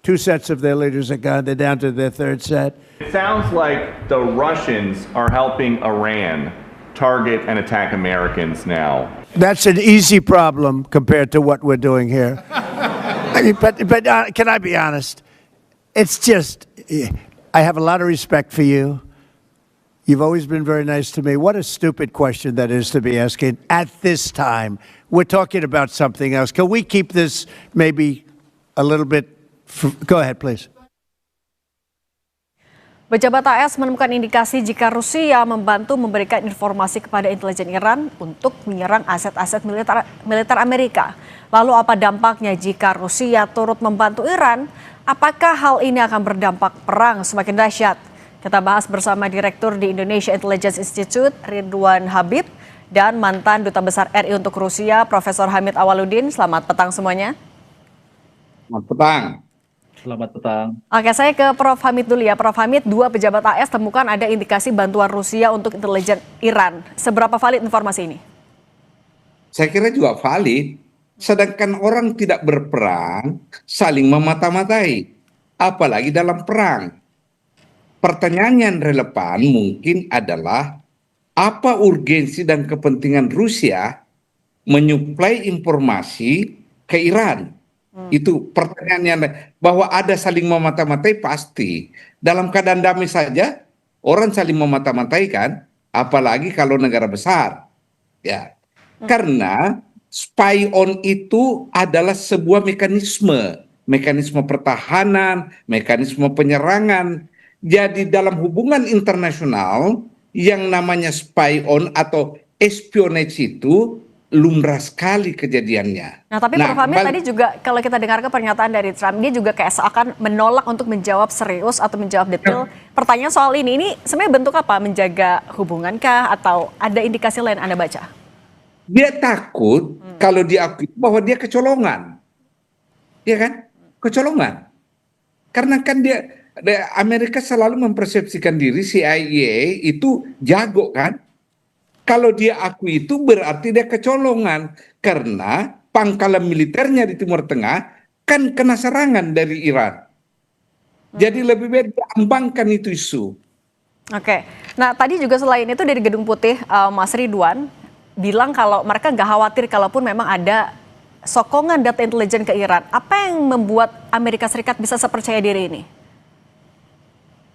2 sets of their leaders are gone. They're down to their 3rd set. It sounds like the Russians are helping Iran target and attack Americans now. That's an easy problem compared to what we're doing here. I mean, but can I be honest? It's just, I have a lot of respect for you. You've always been very nice to me. What a stupid question that is to be asking at this time. We're talking about something else. Can we keep this maybe a little bit? Go ahead, please. Pejabat AS menemukan indikasi jika Rusia membantu memberikan informasi kepada intelijen Iran untuk menyerang aset-aset militer Amerika. Lalu apa dampaknya jika Rusia turut membantu Iran? Apakah hal ini akan berdampak perang semakin dahsyat? Kita bahas bersama Direktur di Indonesia Intelligence Institute, Ridwan Habib, dan mantan Duta Besar RI untuk Rusia, Profesor Hamid Awaludin. Selamat petang semuanya. Selamat petang. Selamat petang. Oke, saya ke Prof. Hamid dulu ya. Prof. Hamid, 2 pejabat AS temukan ada indikasi bantuan Rusia untuk intelijen Iran. Seberapa valid informasi ini? Saya kira juga valid. Sedangkan orang tidak berperang saling memata-matai. Apalagi dalam perang. Pertanyaan yang relevan mungkin adalah apa urgensi dan kepentingan Rusia menyuplai informasi ke Iran? Itu pertanyaan yang bahwa ada saling memata-matai pasti. Dalam keadaan damai saja orang saling memata-matai kan, apalagi kalau negara besar. Ya. Karena spy on itu adalah sebuah mekanisme pertahanan, mekanisme penyerangan. Jadi dalam hubungan internasional yang namanya spy on atau espionage itu lumrah sekali kejadiannya. Nah, tapi Prof. Hamid tadi juga kalau kita dengarkan pernyataan dari Trump, dia juga kayak seakan menolak untuk menjawab serius atau menjawab detail pertanyaan soal ini sebenarnya bentuk apa? Menjaga hubungankah atau ada indikasi lain Anda baca? Dia takut kalau diakui bahwa dia kecolongan. Ya kan? Kecolongan. Karena kan Amerika selalu mempersepsikan diri CIA itu jago kan. Kalau dia akui itu berarti dia kecolongan. Karena pangkalan militernya di Timur Tengah kan kena serangan dari Iran. Jadi lebih baik diambangkan itu isu. Oke. Nah tadi juga selain itu dari Gedung Putih, Mas Ridwan bilang kalau mereka nggak khawatir kalaupun memang ada sokongan data intelijen ke Iran. Apa yang membuat Amerika Serikat bisa sepercaya diri ini?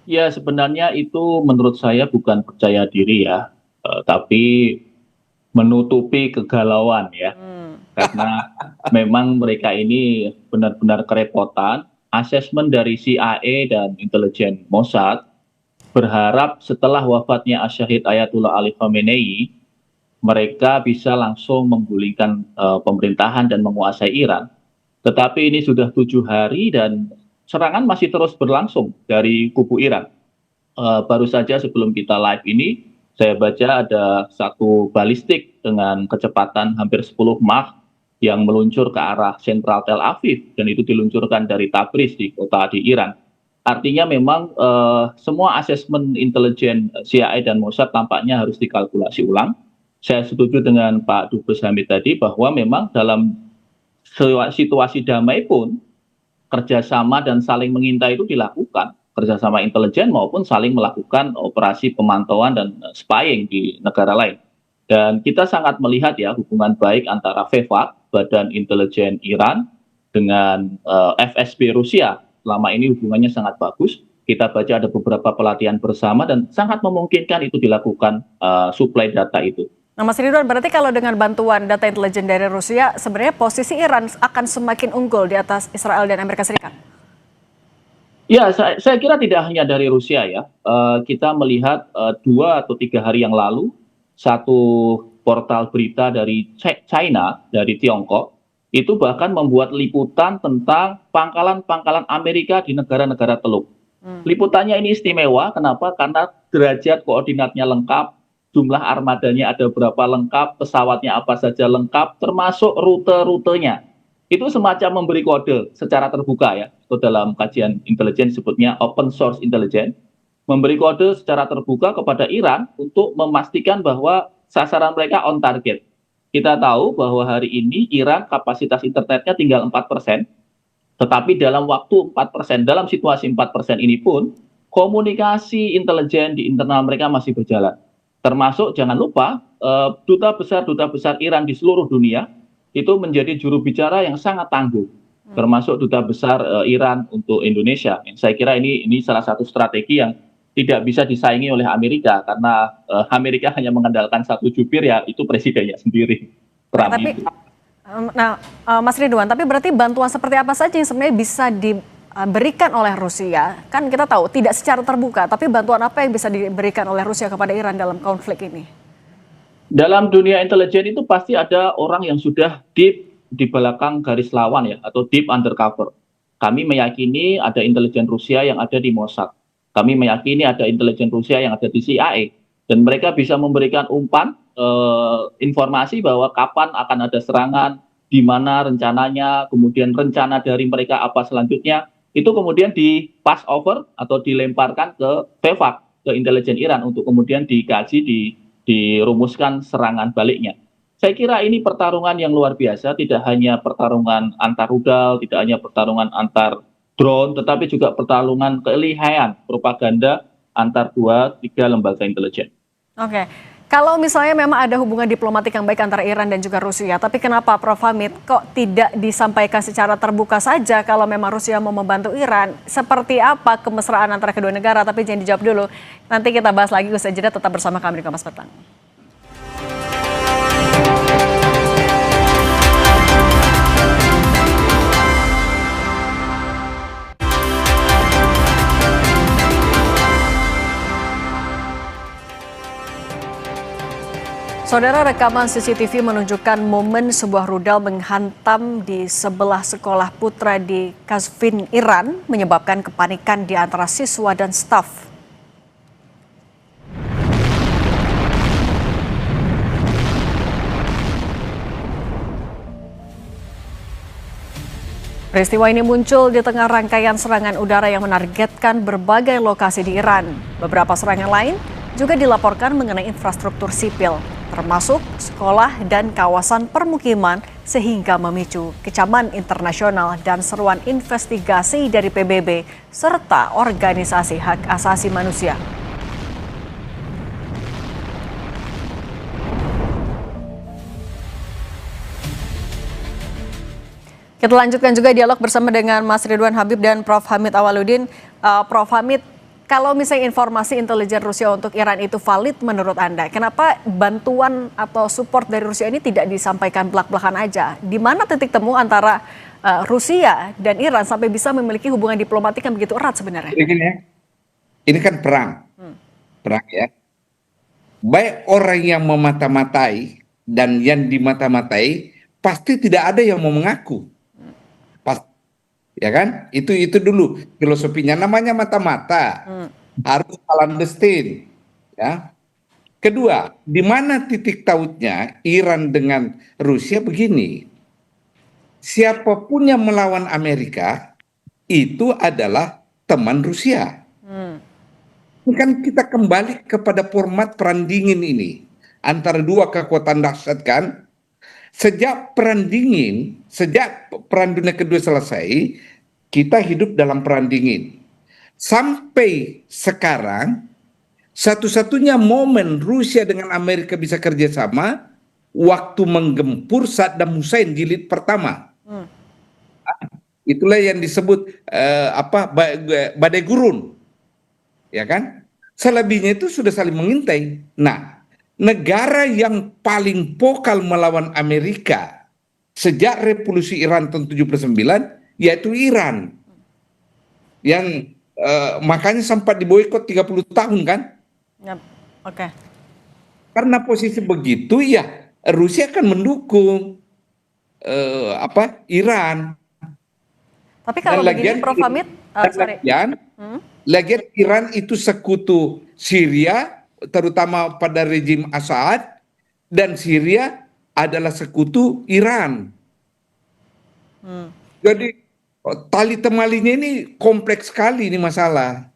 Ya sebenarnya itu menurut saya bukan percaya diri ya, tapi menutupi kegalauan ya. Karena memang mereka ini benar-benar kerepotan. Asesmen dari CIA dan intelijen Mossad berharap setelah wafatnya Asyhad Ayatullah Ali Khamenei, mereka bisa langsung menggulingkan pemerintahan dan menguasai Iran. Tetapi ini sudah 7 hari dan serangan masih terus berlangsung dari kubu Iran. Baru saja sebelum kita live ini, saya baca ada satu balistik dengan kecepatan hampir 10 Mach yang meluncur ke arah sentral Tel Aviv, dan itu diluncurkan dari Tabriz di kota di Iran. Artinya memang semua asesmen intelijen CIA dan Mossad tampaknya harus dikalkulasi ulang. Saya setuju dengan Pak Dubes Hamid tadi bahwa memang dalam situasi damai pun kerjasama dan saling mengintai itu dilakukan, kerjasama intelijen maupun saling melakukan operasi pemantauan dan spying di negara lain. Dan kita sangat melihat ya hubungan baik antara VEVAK, Badan Intelijen Iran, dengan FSB Rusia. Selama ini hubungannya sangat bagus. Kita baca ada beberapa pelatihan bersama dan sangat memungkinkan itu dilakukan suplai data itu. Nah, Mas Ridwan, berarti kalau dengan bantuan data intelijen dari Rusia, sebenarnya posisi Iran akan semakin unggul di atas Israel dan Amerika Serikat? Ya, saya kira tidak hanya dari Rusia ya. Kita melihat 2 atau 3 hari yang lalu, satu portal berita dari China, dari Tiongkok, itu bahkan membuat liputan tentang pangkalan-pangkalan Amerika di negara-negara Teluk. Liputannya ini istimewa, kenapa? Karena derajat koordinatnya lengkap, jumlah armadanya ada berapa lengkap, pesawatnya apa saja lengkap, termasuk rute-rutenya. Itu semacam memberi kode secara terbuka ya, itu dalam kajian intelijen disebutnya open source intelligence, memberi kode secara terbuka kepada Iran untuk memastikan bahwa sasaran mereka on target. Kita tahu bahwa hari ini Iran kapasitas internetnya tinggal 4%, tetapi dalam waktu 4%, dalam situasi 4% ini pun, komunikasi intelijen di internal mereka masih berjalan. Termasuk jangan lupa, duta besar Iran di seluruh dunia, itu menjadi juru bicara yang sangat tangguh, termasuk duta besar Iran untuk Indonesia. Saya kira ini salah satu strategi yang tidak bisa disaingi oleh Amerika, karena Amerika hanya mengandalkan satu jubir, ya itu presidennya sendiri. Mas Ridwan, tapi berarti bantuan seperti apa saja yang sebenarnya bisa diberikan oleh Rusia? Kan kita tahu tidak secara terbuka, tapi bantuan apa yang bisa diberikan oleh Rusia kepada Iran dalam konflik ini? Dalam dunia intelijen itu pasti ada orang yang sudah deep di belakang garis lawan ya, atau deep undercover. Kami meyakini ada intelijen Rusia yang ada di Mossad. Kami meyakini ada intelijen Rusia yang ada di CIA. Dan mereka bisa memberikan umpan informasi bahwa kapan akan ada serangan, di mana rencananya, kemudian rencana dari mereka apa selanjutnya. Itu kemudian di pass over atau dilemparkan ke VEVAK, ke intelijen Iran untuk kemudian dikaji, dirumuskan serangan baliknya. Saya kira ini pertarungan yang luar biasa, tidak hanya pertarungan antar rudal, tidak hanya pertarungan antar drone, tetapi juga pertarungan keelihayan propaganda antar 2-3 lembaga intelijen. Oke, kalau misalnya memang ada hubungan diplomatik yang baik antara Iran dan juga Rusia, tapi kenapa Prof. Hamid kok tidak disampaikan secara terbuka saja kalau memang Rusia mau membantu Iran? Seperti apa kemesraan antara kedua negara? Tapi jangan dijawab dulu. Nanti kita bahas lagi usai jeda, tetap bersama kami di Kompas Petang. Saudara, rekaman CCTV menunjukkan momen sebuah rudal menghantam di sebelah sekolah putra di Qazvin, Iran, menyebabkan kepanikan di antara siswa dan staf. Peristiwa ini muncul di tengah rangkaian serangan udara yang menargetkan berbagai lokasi di Iran. Beberapa serangan lain juga dilaporkan mengenai infrastruktur sipil, termasuk sekolah dan kawasan permukiman, sehingga memicu kecaman internasional dan seruan investigasi dari PBB serta organisasi hak asasi manusia. Kita lanjutkan juga dialog bersama dengan Mas Ridwan Habib dan Prof. Hamid Awaludin. Prof. Hamid, kalau misalnya informasi intelijen Rusia untuk Iran itu valid menurut Anda, kenapa bantuan atau support dari Rusia ini tidak disampaikan belak-belakan aja? Di mana titik temu antara Rusia dan Iran sampai bisa memiliki hubungan diplomatik yang begitu erat sebenarnya? Ini kan perang. perang ya. Baik orang yang memata-matai dan yang dimata-matai pasti tidak ada yang mau mengaku. Ya kan? Itu dulu filosofinya, namanya mata-mata. Harus clandestine, ya. Kedua, di mana titik tautnya Iran dengan Rusia begini. Siapapun yang melawan Amerika itu adalah teman Rusia. Kan kita kembali kepada format perang dingin ini antara dua kekuatan dahsyat kan. Sejak perang dingin, sejak perang dunia kedua selesai, kita hidup dalam perang dingin. Sampai sekarang, satu-satunya momen Rusia dengan Amerika bisa kerjasama waktu menggempur Saddam Hussein jilid pertama. Itulah yang disebut badai gurun. Ya kan? Selebihnya itu sudah saling mengintai. Nah, negara yang paling vokal melawan Amerika sejak revolusi Iran tahun 79 yaitu Iran. Yang makanya sempat diboikot 30 tahun kan? Yep. Oke. Karena posisi begitu ya Rusia akan mendukung Iran. Tapi kalau begini Prof. Hamid, lagian Iran itu sekutu Syria, terutama pada rejim Assad, dan Syria adalah sekutu Iran. Jadi tali temalinya ini kompleks sekali ini masalah.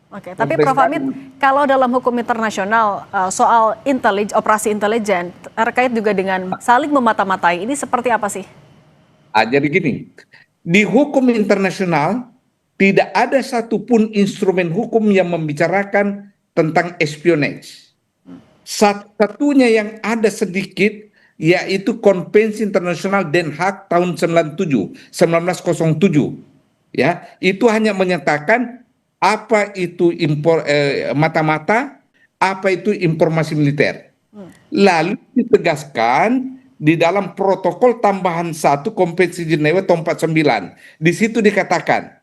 Oke, tapi Prof. Hamid, kalau dalam hukum internasional soal operasi intelijen terkait juga dengan saling memata-matai, ini seperti apa sih? Jadi gini, di hukum internasional tidak ada satupun instrumen hukum yang membicarakan tentang espionage. Satu-satunya yang ada sedikit yaitu Konvensi Internasional Den Haag tahun 1907. Ya, itu hanya menyatakan apa itu mata-mata, apa itu informasi militer. Lalu ditegaskan di dalam protokol tambahan 1 Konvensi Jenewa tahun 49. Di situ dikatakan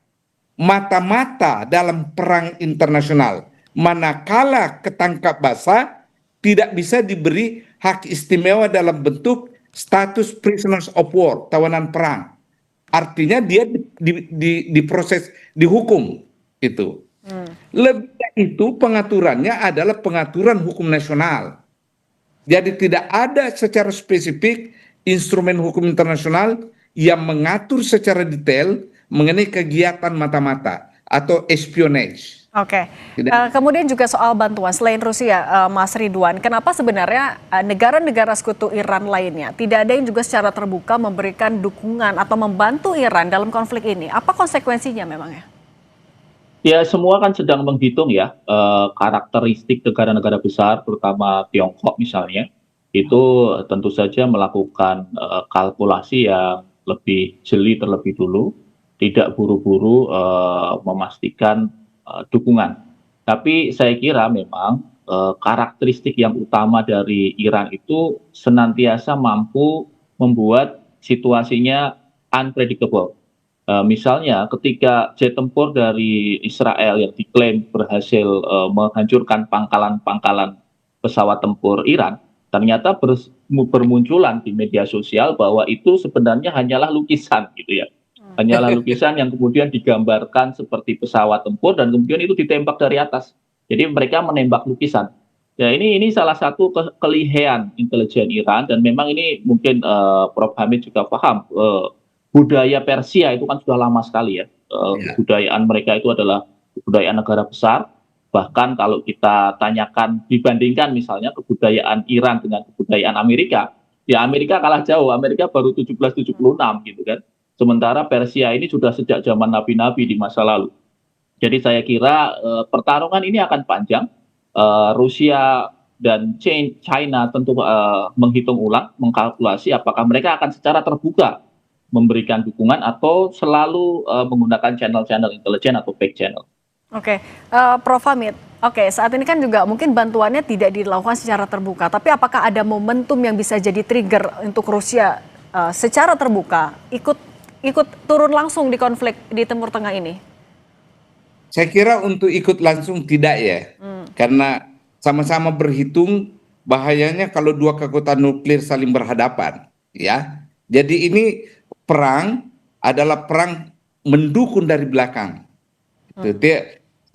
mata-mata dalam perang internasional manakala ketangkap basah tidak bisa diberi hak istimewa dalam bentuk status prisoners of war, tawanan perang. Artinya dia diproses, dihukum itu. Lebih dari itu pengaturannya adalah pengaturan hukum nasional. Jadi tidak ada secara spesifik instrumen hukum internasional yang mengatur secara detail mengenai kegiatan mata-mata atau espionage. Oke. Kemudian juga soal bantuan selain Rusia, Mas Ridwan, kenapa sebenarnya negara-negara sekutu Iran lainnya tidak ada yang juga secara terbuka memberikan dukungan atau membantu Iran dalam konflik ini? Apa konsekuensinya memangnya? Ya, semua kan sedang menghitung ya karakteristik negara-negara besar, terutama Tiongkok misalnya, itu tentu saja melakukan kalkulasi yang lebih jeli terlebih dulu, tidak buru-buru memastikan dukungan. Tapi saya kira memang karakteristik yang utama dari Iran itu senantiasa mampu membuat situasinya unpredictable. Misalnya ketika jet tempur dari Israel yang diklaim berhasil menghancurkan pangkalan-pangkalan pesawat tempur Iran, ternyata bermunculan di media sosial bahwa itu sebenarnya hanyalah lukisan gitu ya. Hanyalah lukisan yang kemudian digambarkan seperti pesawat tempur dan kemudian itu ditembak dari atas. Jadi mereka menembak lukisan. Ya ini salah satu kelihayan intelijen Iran dan memang ini mungkin Prof. Hamid juga paham. Budaya Persia itu kan sudah lama sekali ya. Kebudayaan mereka itu adalah kebudayaan negara besar. Bahkan kalau kita tanyakan, dibandingkan misalnya kebudayaan Iran dengan kebudayaan Amerika, ya Amerika kalah jauh. Amerika baru 1776 gitu kan. Sementara Persia ini sudah sejak zaman nabi-nabi di masa lalu. Jadi saya kira pertarungan ini akan panjang. Rusia dan China tentu menghitung ulang, mengkalkulasi apakah mereka akan secara terbuka memberikan dukungan atau selalu menggunakan channel-channel intelijen atau back channel. Oke, Prof. Hamid, saat ini kan juga mungkin bantuannya tidak dilakukan secara terbuka, tapi apakah ada momentum yang bisa jadi trigger untuk Rusia secara terbuka ikut turun langsung di konflik di Timur Tengah ini? Saya kira untuk ikut langsung tidak ya, karena sama-sama berhitung bahayanya kalau dua kekuatan nuklir saling berhadapan, ya. Jadi ini perang adalah perang mendukung dari belakang.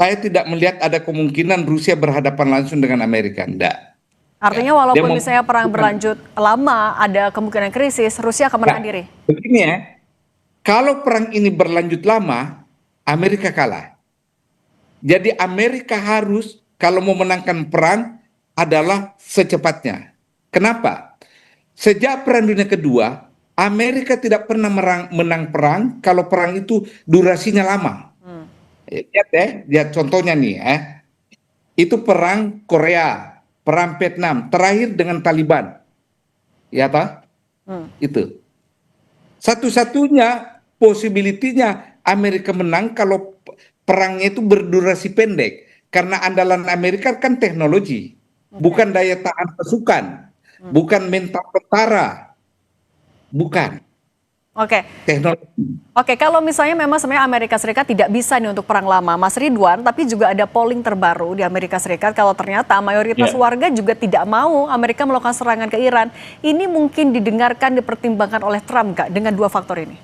Saya tidak melihat ada kemungkinan Rusia berhadapan langsung dengan Amerika, enggak. Artinya walaupun misalnya perang berlanjut lama, ada kemungkinan krisis, Rusia akan menahan diri. Begini ya, kalau perang ini berlanjut lama, Amerika kalah. Jadi Amerika harus kalau mau menangkan perang adalah secepatnya. Kenapa? Sejak Perang Dunia Kedua, Amerika tidak pernah menang perang kalau perang itu durasinya lama. Lihat contohnya nih ya. Itu perang Korea, perang Vietnam, terakhir dengan Taliban. Ya tak? Itu. Satu-satunya possibility-nya Amerika menang kalau perangnya itu berdurasi pendek. Karena andalan Amerika kan teknologi, bukan daya tahan pasukan, bukan mental tentara, bukan. Teknologi. Oke, kalau misalnya memang sebenarnya Amerika Serikat tidak bisa nih untuk perang lama, Mas Ridwan, tapi juga ada polling terbaru di Amerika Serikat kalau ternyata mayoritas warga juga tidak mau Amerika melakukan serangan ke Iran. Ini mungkin didengarkan, dipertimbangkan oleh Trump nggak dengan dua faktor ini?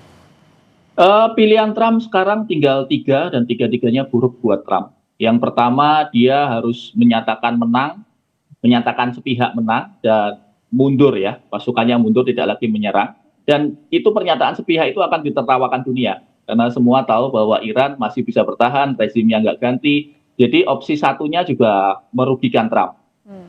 Pilihan Trump sekarang tinggal 3 dan tiga-tiganya buruk buat Trump. Yang pertama, dia harus menyatakan menang, menyatakan sepihak menang, dan mundur ya, pasukannya mundur, tidak lagi menyerang. Dan itu pernyataan sepihak itu akan ditertawakan dunia. Karena semua tahu bahwa Iran masih bisa bertahan, rezimnya nggak ganti. Jadi opsi satunya juga merugikan Trump.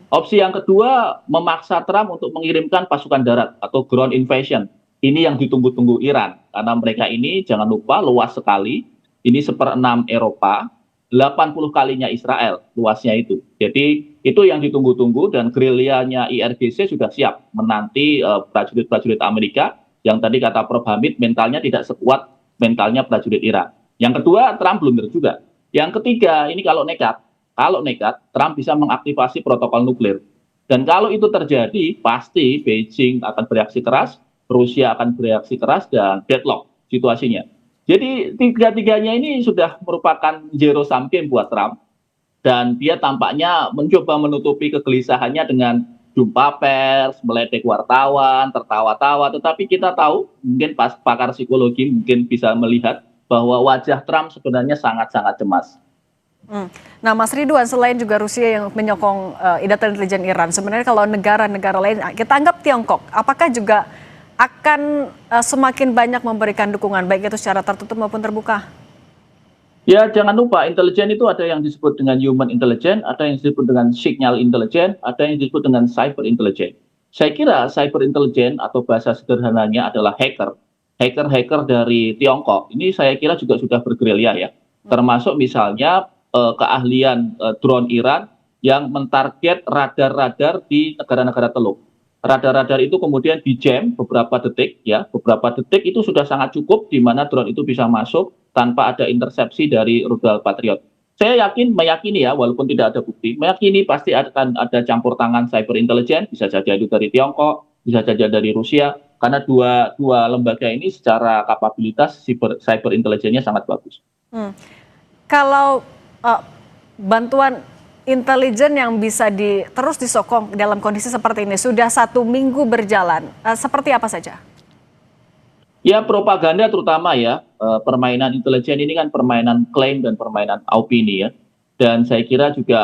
Opsi yang kedua, memaksa Trump untuk mengirimkan pasukan darat atau ground invasion. Ini yang ditunggu-tunggu Iran. Karena mereka ini, jangan lupa, luas sekali. Ini 1/6 Eropa. 80 kalinya Israel luasnya itu. Jadi itu yang ditunggu-tunggu dan gerilyanya IRGC sudah siap menanti prajurit-prajurit Amerika yang tadi kata Prof. Hamid mentalnya tidak sekuat mentalnya prajurit Iran. Yang kedua, Trump blunder juga. Yang ketiga, ini kalau nekat Trump bisa mengaktifasi protokol nuklir. Dan kalau itu terjadi, pasti Beijing akan bereaksi keras, Rusia akan bereaksi keras dan deadlock situasinya. Jadi tiga-tiganya ini sudah merupakan zero sum game buat Trump. Dan dia tampaknya mencoba menutupi kegelisahannya dengan jumpa pers, meledek wartawan, tertawa-tawa. Tetapi kita tahu, mungkin pakar psikologi mungkin bisa melihat bahwa wajah Trump sebenarnya sangat-sangat cemas. Nah, Mas Ridwan, selain juga Rusia yang menyokong intelijen Iran, sebenarnya kalau negara-negara lain, kita anggap Tiongkok, apakah juga akan semakin banyak memberikan dukungan, baik itu secara tertutup maupun terbuka? Ya, jangan lupa, intelijen itu ada yang disebut dengan human intelligence, ada yang disebut dengan signal intelligence, ada yang disebut dengan cyber intelligence. Saya kira cyber intelligence atau bahasa sederhananya adalah hacker. Hacker-hacker dari Tiongkok, ini saya kira juga sudah bergerilya ya. Termasuk misalnya keahlian drone Iran yang mentarget radar-radar di negara-negara Teluk. Radar-radar itu kemudian di-jam beberapa detik itu sudah sangat cukup di mana drone itu bisa masuk tanpa ada intersepsi dari rudal Patriot. Saya meyakini ya, walaupun tidak ada bukti, meyakini pasti akan ada campur tangan cyber intelligence, bisa saja itu dari Tiongkok, bisa saja dari Rusia, karena dua lembaga ini secara kapabilitas cyber intelligence-nya sangat bagus. Kalau bantuan intelijen yang bisa terus disokong dalam kondisi seperti ini sudah 1 minggu berjalan, seperti apa saja? Ya, propaganda terutama ya, permainan intelijen ini kan permainan klaim dan permainan opini ya. Dan saya kira juga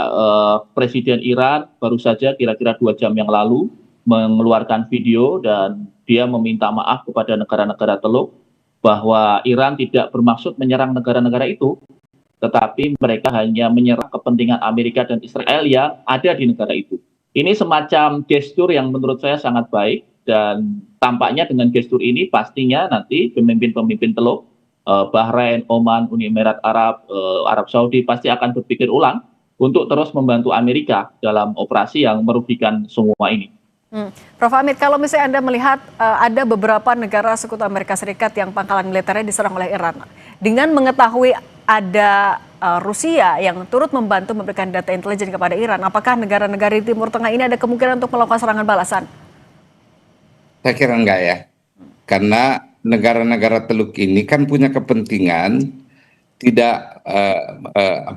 Presiden Iran baru saja kira-kira 2 jam yang lalu mengeluarkan video dan dia meminta maaf kepada negara-negara Teluk bahwa Iran tidak bermaksud menyerang negara-negara itu, tetapi mereka hanya menyerang kepentingan Amerika dan Israel yang ada di negara itu. Ini semacam gestur yang menurut saya sangat baik, dan tampaknya dengan gestur ini pastinya nanti pemimpin-pemimpin Teluk, Bahrain, Oman, Uni Emirat Arab, Arab Saudi pasti akan berpikir ulang untuk terus membantu Amerika dalam operasi yang merugikan semua ini. Prof. Hamid, kalau misalnya Anda melihat ada beberapa negara sekutu Amerika Serikat yang pangkalan militernya diserang oleh Iran, dengan mengetahui ada Rusia yang turut membantu memberikan data intelijen kepada Iran, apakah negara-negara di Timur Tengah ini ada kemungkinan untuk melakukan serangan balasan? Saya kira enggak ya, karena negara-negara Teluk ini kan punya kepentingan tidak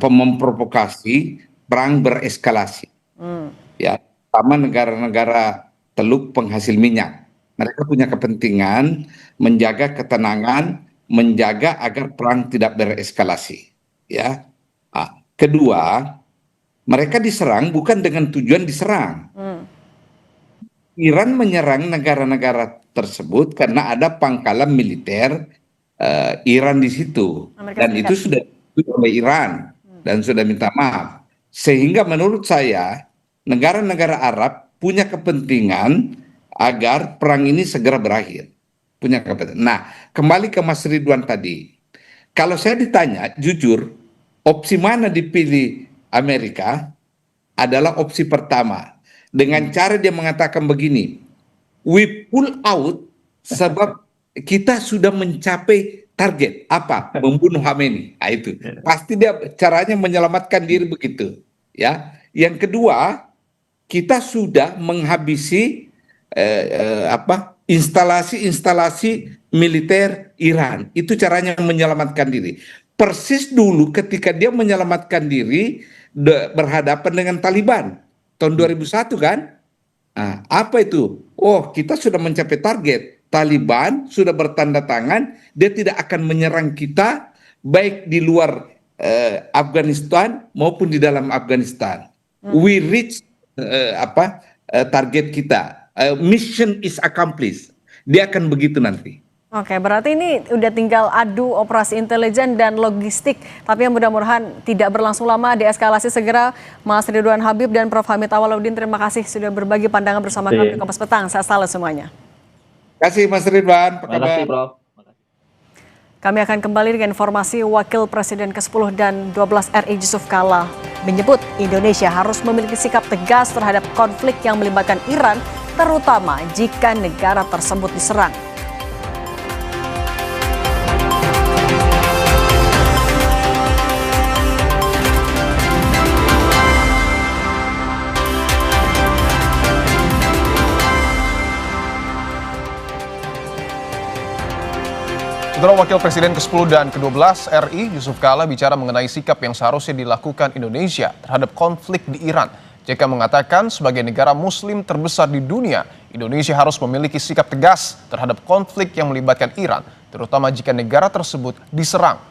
memprovokasi perang bereskalasi. Ya, sama negara-negara Teluk penghasil minyak. Mereka punya kepentingan menjaga ketenangan, menjaga agar perang tidak bereskalasi. Ya. Kedua, mereka diserang bukan dengan tujuan diserang. Iran menyerang negara-negara tersebut karena ada pangkalan militer Iran di situ, dan itu sudah diakui oleh Iran dan sudah minta maaf. Sehingga menurut saya negara-negara Arab punya kepentingan agar perang ini segera berakhir. Punya kepentingan. Nah, kembali ke Mas Ridwan tadi. Kalau saya ditanya, jujur, opsi mana dipilih Amerika adalah opsi pertama. Dengan cara dia mengatakan begini, we pull out sebab kita sudah mencapai target. Apa? Membunuh Khamenei. Nah, itu. Pasti dia caranya menyelamatkan diri begitu. Ya. Yang kedua, kita sudah menghabisi instalasi-instalasi militer Iran. Itu caranya menyelamatkan diri. Persis dulu ketika dia menyelamatkan diri berhadapan dengan Taliban tahun 2001 kan? Nah, apa itu? Oh, kita sudah mencapai target. Taliban sudah bertanda tangan, dia tidak akan menyerang kita baik di luar Afghanistan maupun di dalam Afghanistan. We reach target kita. Mission is accomplished. Dia akan begitu nanti. Oke, berarti ini udah tinggal adu operasi intelijen dan logistik. Tapi yang mudah-mudahan tidak berlangsung lama, deeskalasi segera. Mas Ridwan Habib dan Prof. Hamid Awaludin, terima kasih sudah berbagi pandangan bersama kami di Kompas Petang. Sehat selalu semuanya. Terima kasih Mas Ridwan. Apa kabar? Prof. Kami akan kembali dengan informasi Wakil Presiden ke-10 dan 12 RI Yusuf Kala menyebut Indonesia harus memiliki sikap tegas terhadap konflik yang melibatkan Iran, terutama jika negara tersebut diserang. Saudara Wakil Presiden ke-10 dan ke-12 RI Yusuf Kala bicara mengenai sikap yang seharusnya dilakukan Indonesia terhadap konflik di Iran. JK mengatakan sebagai negara muslim terbesar di dunia, Indonesia harus memiliki sikap tegas terhadap konflik yang melibatkan Iran, terutama jika negara tersebut diserang.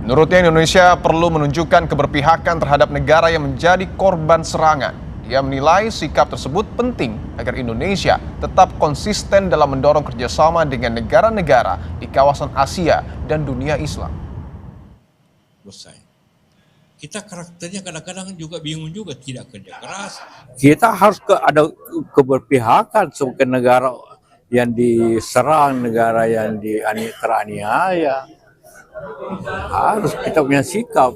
Menurutnya Indonesia perlu menunjukkan keberpihakan terhadap negara yang menjadi korban serangan. Ia menilai sikap tersebut penting agar Indonesia tetap konsisten dalam mendorong kerjasama dengan negara-negara di kawasan Asia dan dunia Islam. Kita karakternya kadang-kadang juga bingung juga, tidak kerja keras. Kita harus ada keberpihakan sebagai negara yang diserang, negara yang teraniaya. Harus kita punya sikap.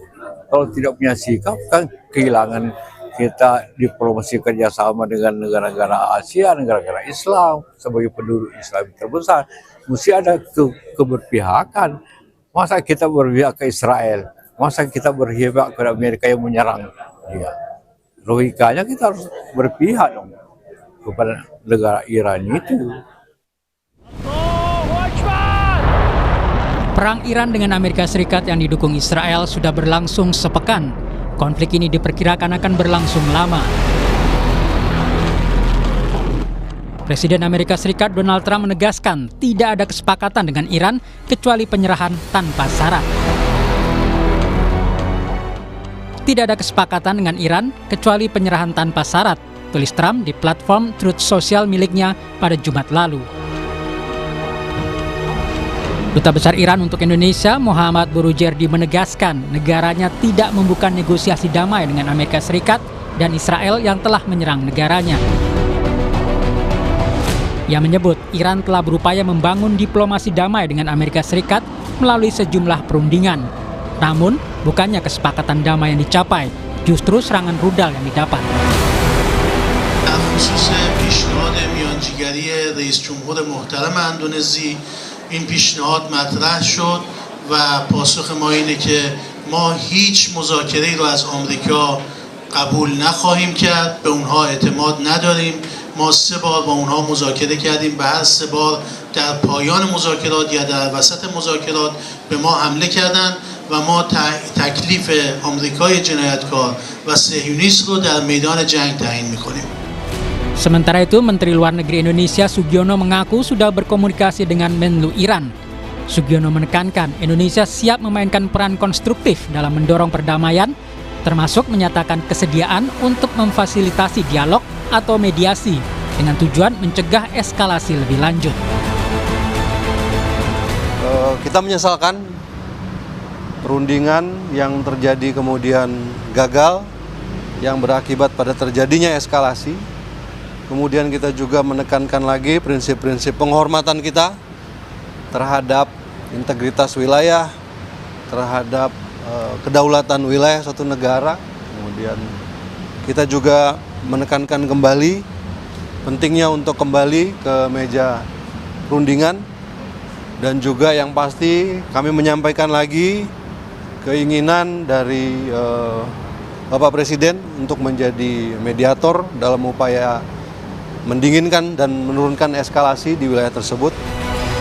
Kalau tidak punya sikap kan kehilangan kita diplomasi kerjasama dengan negara-negara Asia, negara-negara Islam sebagai penduduk Islam terbesar. Mesti ada keberpihakan. Masa kita berpihak ke Israel? Masa kita berpihak ke Amerika yang menyerang dia? Logikanya kita harus berpihak dong kepada negara Iran itu. Perang Iran dengan Amerika Serikat yang didukung Israel sudah berlangsung sepekan. Konflik ini diperkirakan akan berlangsung lama. Presiden Amerika Serikat Donald Trump menegaskan tidak ada kesepakatan dengan Iran kecuali penyerahan tanpa syarat. Tidak ada kesepakatan dengan Iran kecuali penyerahan tanpa syarat, tulis Trump di platform Truth Social miliknya pada Jumat lalu. Duta Besar Iran untuk Indonesia, Muhammad Burujerdi, menegaskan negaranya tidak membuka negosiasi damai dengan Amerika Serikat dan Israel yang telah menyerang negaranya. Ia menyebut Iran telah berupaya membangun diplomasi damai dengan Amerika Serikat melalui sejumlah perundingan. Namun, bukannya kesepakatan damai yang dicapai, justru serangan rudal yang didapat. این پیشنهاد مطرح شد و پاسخ ما اینه که ما هیچ مذاکره‌ای رو از آمریکا قبول نخواهیم کرد، به اونها اعتماد نداریم. ما 3 بار با اونها مذاکره کردیم، به هر 3 بار در پایان مذاکرات یا در وسط مذاکرات به ما حمله کردند و ما تکلیف آمریکای جنایتکار و صهیونیست رو در میدان جنگ تعیین می‌کنیم. Sementara itu, Menteri Luar Negeri Indonesia Sugiono mengaku sudah berkomunikasi dengan Menlu Iran. Sugiono menekankan Indonesia siap memainkan peran konstruktif dalam mendorong perdamaian, termasuk menyatakan kesediaan untuk memfasilitasi dialog atau mediasi dengan tujuan mencegah eskalasi lebih lanjut. Kita menyesalkan perundingan yang terjadi kemudian gagal, yang berakibat pada terjadinya eskalasi. Kemudian kita juga menekankan lagi prinsip-prinsip penghormatan kita terhadap integritas wilayah, terhadap kedaulatan wilayah suatu negara. Kemudian kita juga menekankan kembali pentingnya untuk kembali ke meja perundingan, dan juga yang pasti kami menyampaikan lagi keinginan dari Bapak Presiden untuk menjadi mediator dalam upaya mendinginkan dan menurunkan eskalasi di wilayah tersebut.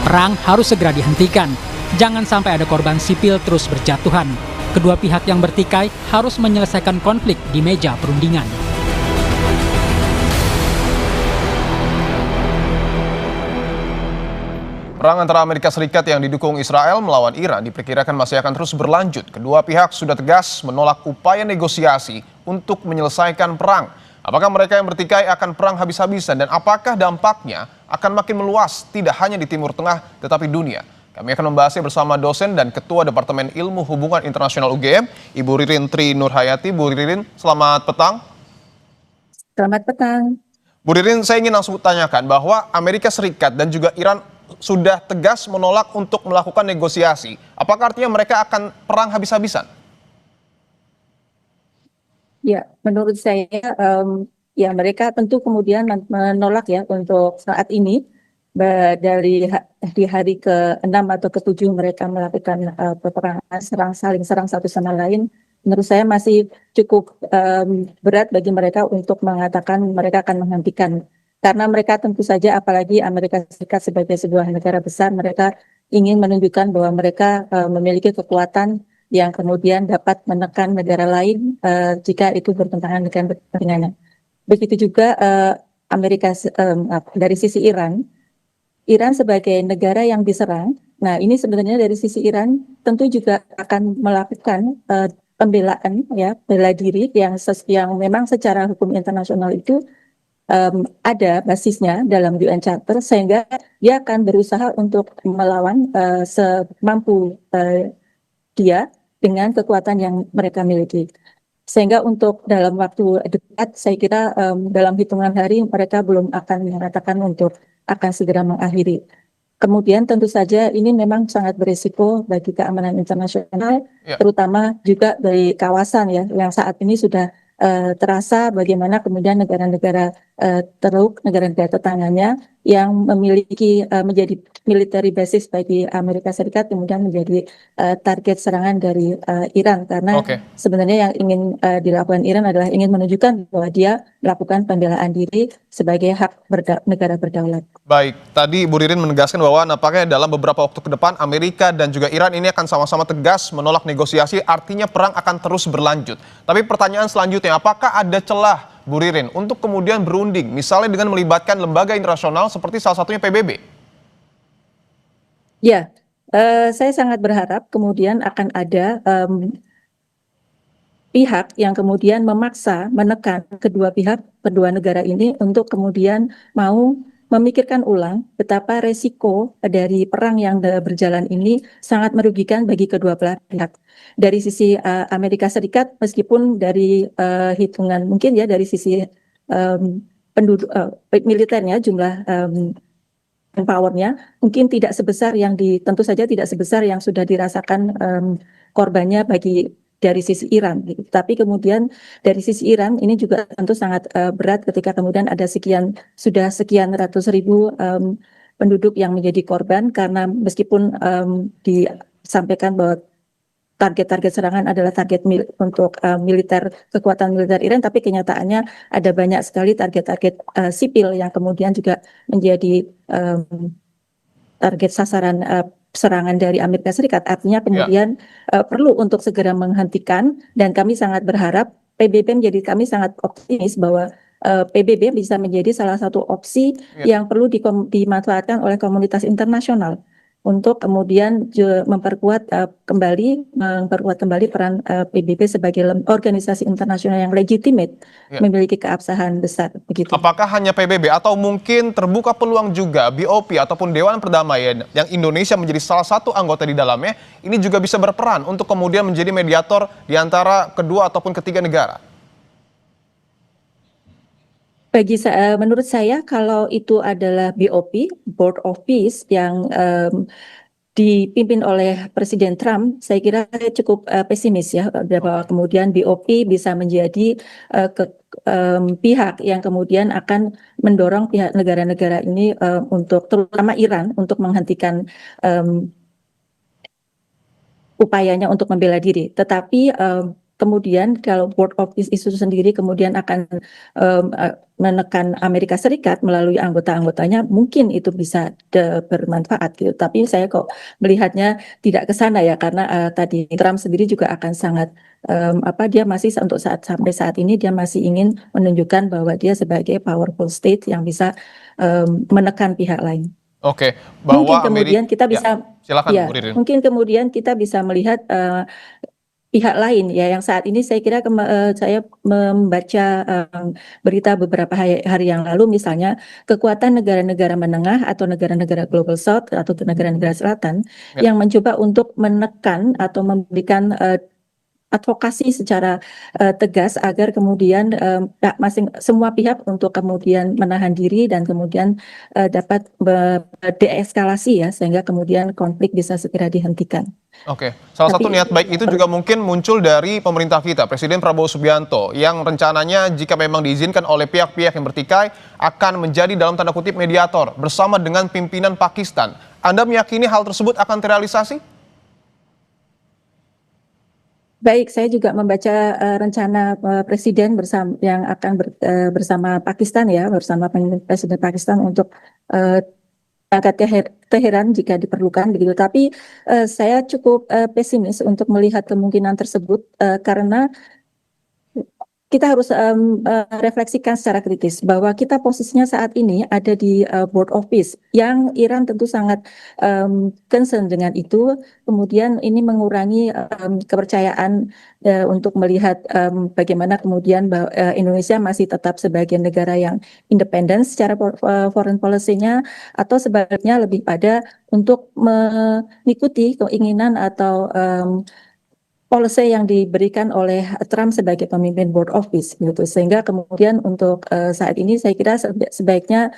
Perang harus segera dihentikan, jangan sampai ada korban sipil terus berjatuhan. Kedua pihak yang bertikai harus menyelesaikan konflik di meja perundingan. Perang antara Amerika Serikat yang didukung Israel melawan Iran diperkirakan masih akan terus berlanjut. Kedua pihak sudah tegas menolak upaya negosiasi untuk menyelesaikan perang. Apakah mereka yang bertikai akan perang habis-habisan dan apakah dampaknya akan makin meluas tidak hanya di Timur Tengah tetapi dunia? Kami akan membahasnya bersama dosen dan Ketua Departemen Ilmu Hubungan Internasional UGM, Ibu Ririn Tri Nurhayati. Bu Ririn, selamat petang. Selamat petang. Bu Ririn, saya ingin langsung tanyakan bahwa Amerika Serikat dan juga Iran sudah tegas menolak untuk melakukan negosiasi. Apakah artinya mereka akan perang habis-habisan? Ya, menurut saya ya mereka tentu kemudian menolak ya untuk saat ini. Dari di hari ke-6 atau ke-7 mereka melakukan peperangan saling serang satu sama lain. Menurut saya masih cukup berat bagi mereka untuk mengatakan mereka akan menghentikan. Karena mereka tentu saja, apalagi Amerika Serikat sebagai sebuah negara besar, mereka ingin menunjukkan bahwa mereka memiliki kekuatan yang kemudian dapat menekan negara lain jika itu bertentangan dengan kepentingannya. Begitu juga dari sisi Iran sebagai negara yang diserang. Nah, ini sebenarnya dari sisi Iran tentu juga akan melakukan pembelaan ya, bela diri yang memang secara hukum internasional itu ada basisnya dalam UN Charter, sehingga dia akan berusaha untuk melawan semampu dia dengan kekuatan yang mereka miliki. Sehingga untuk dalam waktu dekat, saya kira dalam hitungan hari mereka belum akan mengatakan untuk akan segera mengakhiri. Kemudian tentu saja ini memang sangat berisiko bagi keamanan internasional, terutama juga dari kawasan ya, yang saat ini sudah terasa bagaimana kemudian negara-negara Teluk, negara-negara tetangganya yang memiliki menjadi military basis bagi Amerika Serikat kemudian menjadi target serangan dari Iran, karena sebenarnya yang ingin dilakukan Iran adalah ingin menunjukkan bahwa dia melakukan pembelaan diri sebagai hak negara berdaulat. Baik, tadi Bu Ririn menegaskan bahwa nampaknya dalam beberapa waktu ke depan Amerika dan juga Iran ini akan sama-sama tegas menolak negosiasi, artinya perang akan terus berlanjut. Tapi pertanyaan selanjutnya, apakah ada celah Bu Ririn untuk kemudian berunding, misalnya dengan melibatkan lembaga internasional seperti salah satunya PBB? Ya, saya sangat berharap kemudian akan ada pihak yang kemudian memaksa menekan kedua negara ini untuk kemudian mau memikirkan ulang betapa resiko dari perang yang berjalan ini sangat merugikan bagi kedua belah pihak. Dari sisi Amerika Serikat, meskipun dari hitungan mungkin ya dari sisi penduduk militernya, jumlah powernya mungkin tidak sebesar yang tentu saja tidak sebesar yang sudah dirasakan korbannya dari sisi Iran, gitu. Tapi kemudian dari sisi Iran ini juga tentu sangat berat ketika kemudian ada sudah sekian ratus ribu penduduk yang menjadi korban, karena meskipun disampaikan bahwa target-target serangan adalah target untuk kekuatan militer Iran, tapi kenyataannya ada banyak sekali target-target sipil yang kemudian juga menjadi target sasaran serangan dari Amerika Serikat. Artinya kemudian perlu untuk segera menghentikan, dan kami sangat berharap PBB menjadi, kami sangat optimis bahwa PBB bisa menjadi salah satu opsi yang perlu dimanfaatkan oleh komunitas internasional untuk kemudian memperkuat kembali peran PBB sebagai organisasi internasional yang legitimate, memiliki keabsahan besar begitu. Apakah hanya PBB atau mungkin terbuka peluang juga BOP ataupun Dewan Perdamaian yang Indonesia menjadi salah satu anggota di dalamnya ini juga bisa berperan untuk kemudian menjadi mediator di antara kedua ataupun ketiga negara? Menurut saya kalau itu adalah BOP, Board of Peace, yang dipimpin oleh Presiden Trump, saya kira cukup pesimis ya bahwa kemudian BOP bisa menjadi pihak yang kemudian akan mendorong pihak negara-negara ini untuk, terutama Iran, untuk menghentikan upayanya untuk membela diri. Tetapi kemudian kalau Board of Peace itu sendiri kemudian akan menekan Amerika Serikat melalui anggota-anggotanya, mungkin itu bisa bermanfaat gitu. Tapi saya kok melihatnya tidak ke sana ya, karena tadi Trump sendiri juga akan sangat dia masih sampai saat ini dia masih ingin menunjukkan bahwa dia sebagai powerful state yang bisa menekan pihak lain. Oke, bahwa mungkin kemudian kita bisa silakan, mungkin kemudian kita bisa melihat pihak lain ya, yang saat ini saya kira saya membaca berita beberapa hari yang lalu, misalnya kekuatan negara-negara menengah atau negara-negara Global South atau negara-negara selatan yang mencoba untuk menekan atau memberikan advokasi secara tegas agar kemudian semua pihak untuk kemudian menahan diri dan kemudian dapat deeskalasi ya, sehingga kemudian konflik bisa segera dihentikan. Oke, salah satu niat baik itu juga mungkin muncul dari pemerintah kita, Presiden Prabowo Subianto, yang rencananya jika memang diizinkan oleh pihak-pihak yang bertikai akan menjadi dalam tanda kutip mediator bersama dengan pimpinan Pakistan. Anda meyakini hal tersebut akan terrealisasi? Baik, saya juga membaca rencana Presiden yang akan bersama Pakistan ya, bersama Presiden Pakistan untuk berangkat ke Teheran jika diperlukan begitu. Tapi saya cukup pesimis untuk melihat kemungkinan tersebut karena kita harus refleksikan secara kritis bahwa kita posisinya saat ini ada di Board of Peace, yang Iran tentu sangat concern dengan itu. Kemudian ini mengurangi kepercayaan untuk melihat bagaimana kemudian Indonesia masih tetap sebagai negara yang independen secara foreign policy-nya, atau sebaliknya lebih pada untuk mengikuti keinginan atau policy yang diberikan oleh Trump sebagai pemimpin Board of Peace gitu. Sehingga kemudian untuk saat ini saya kira sebaiknya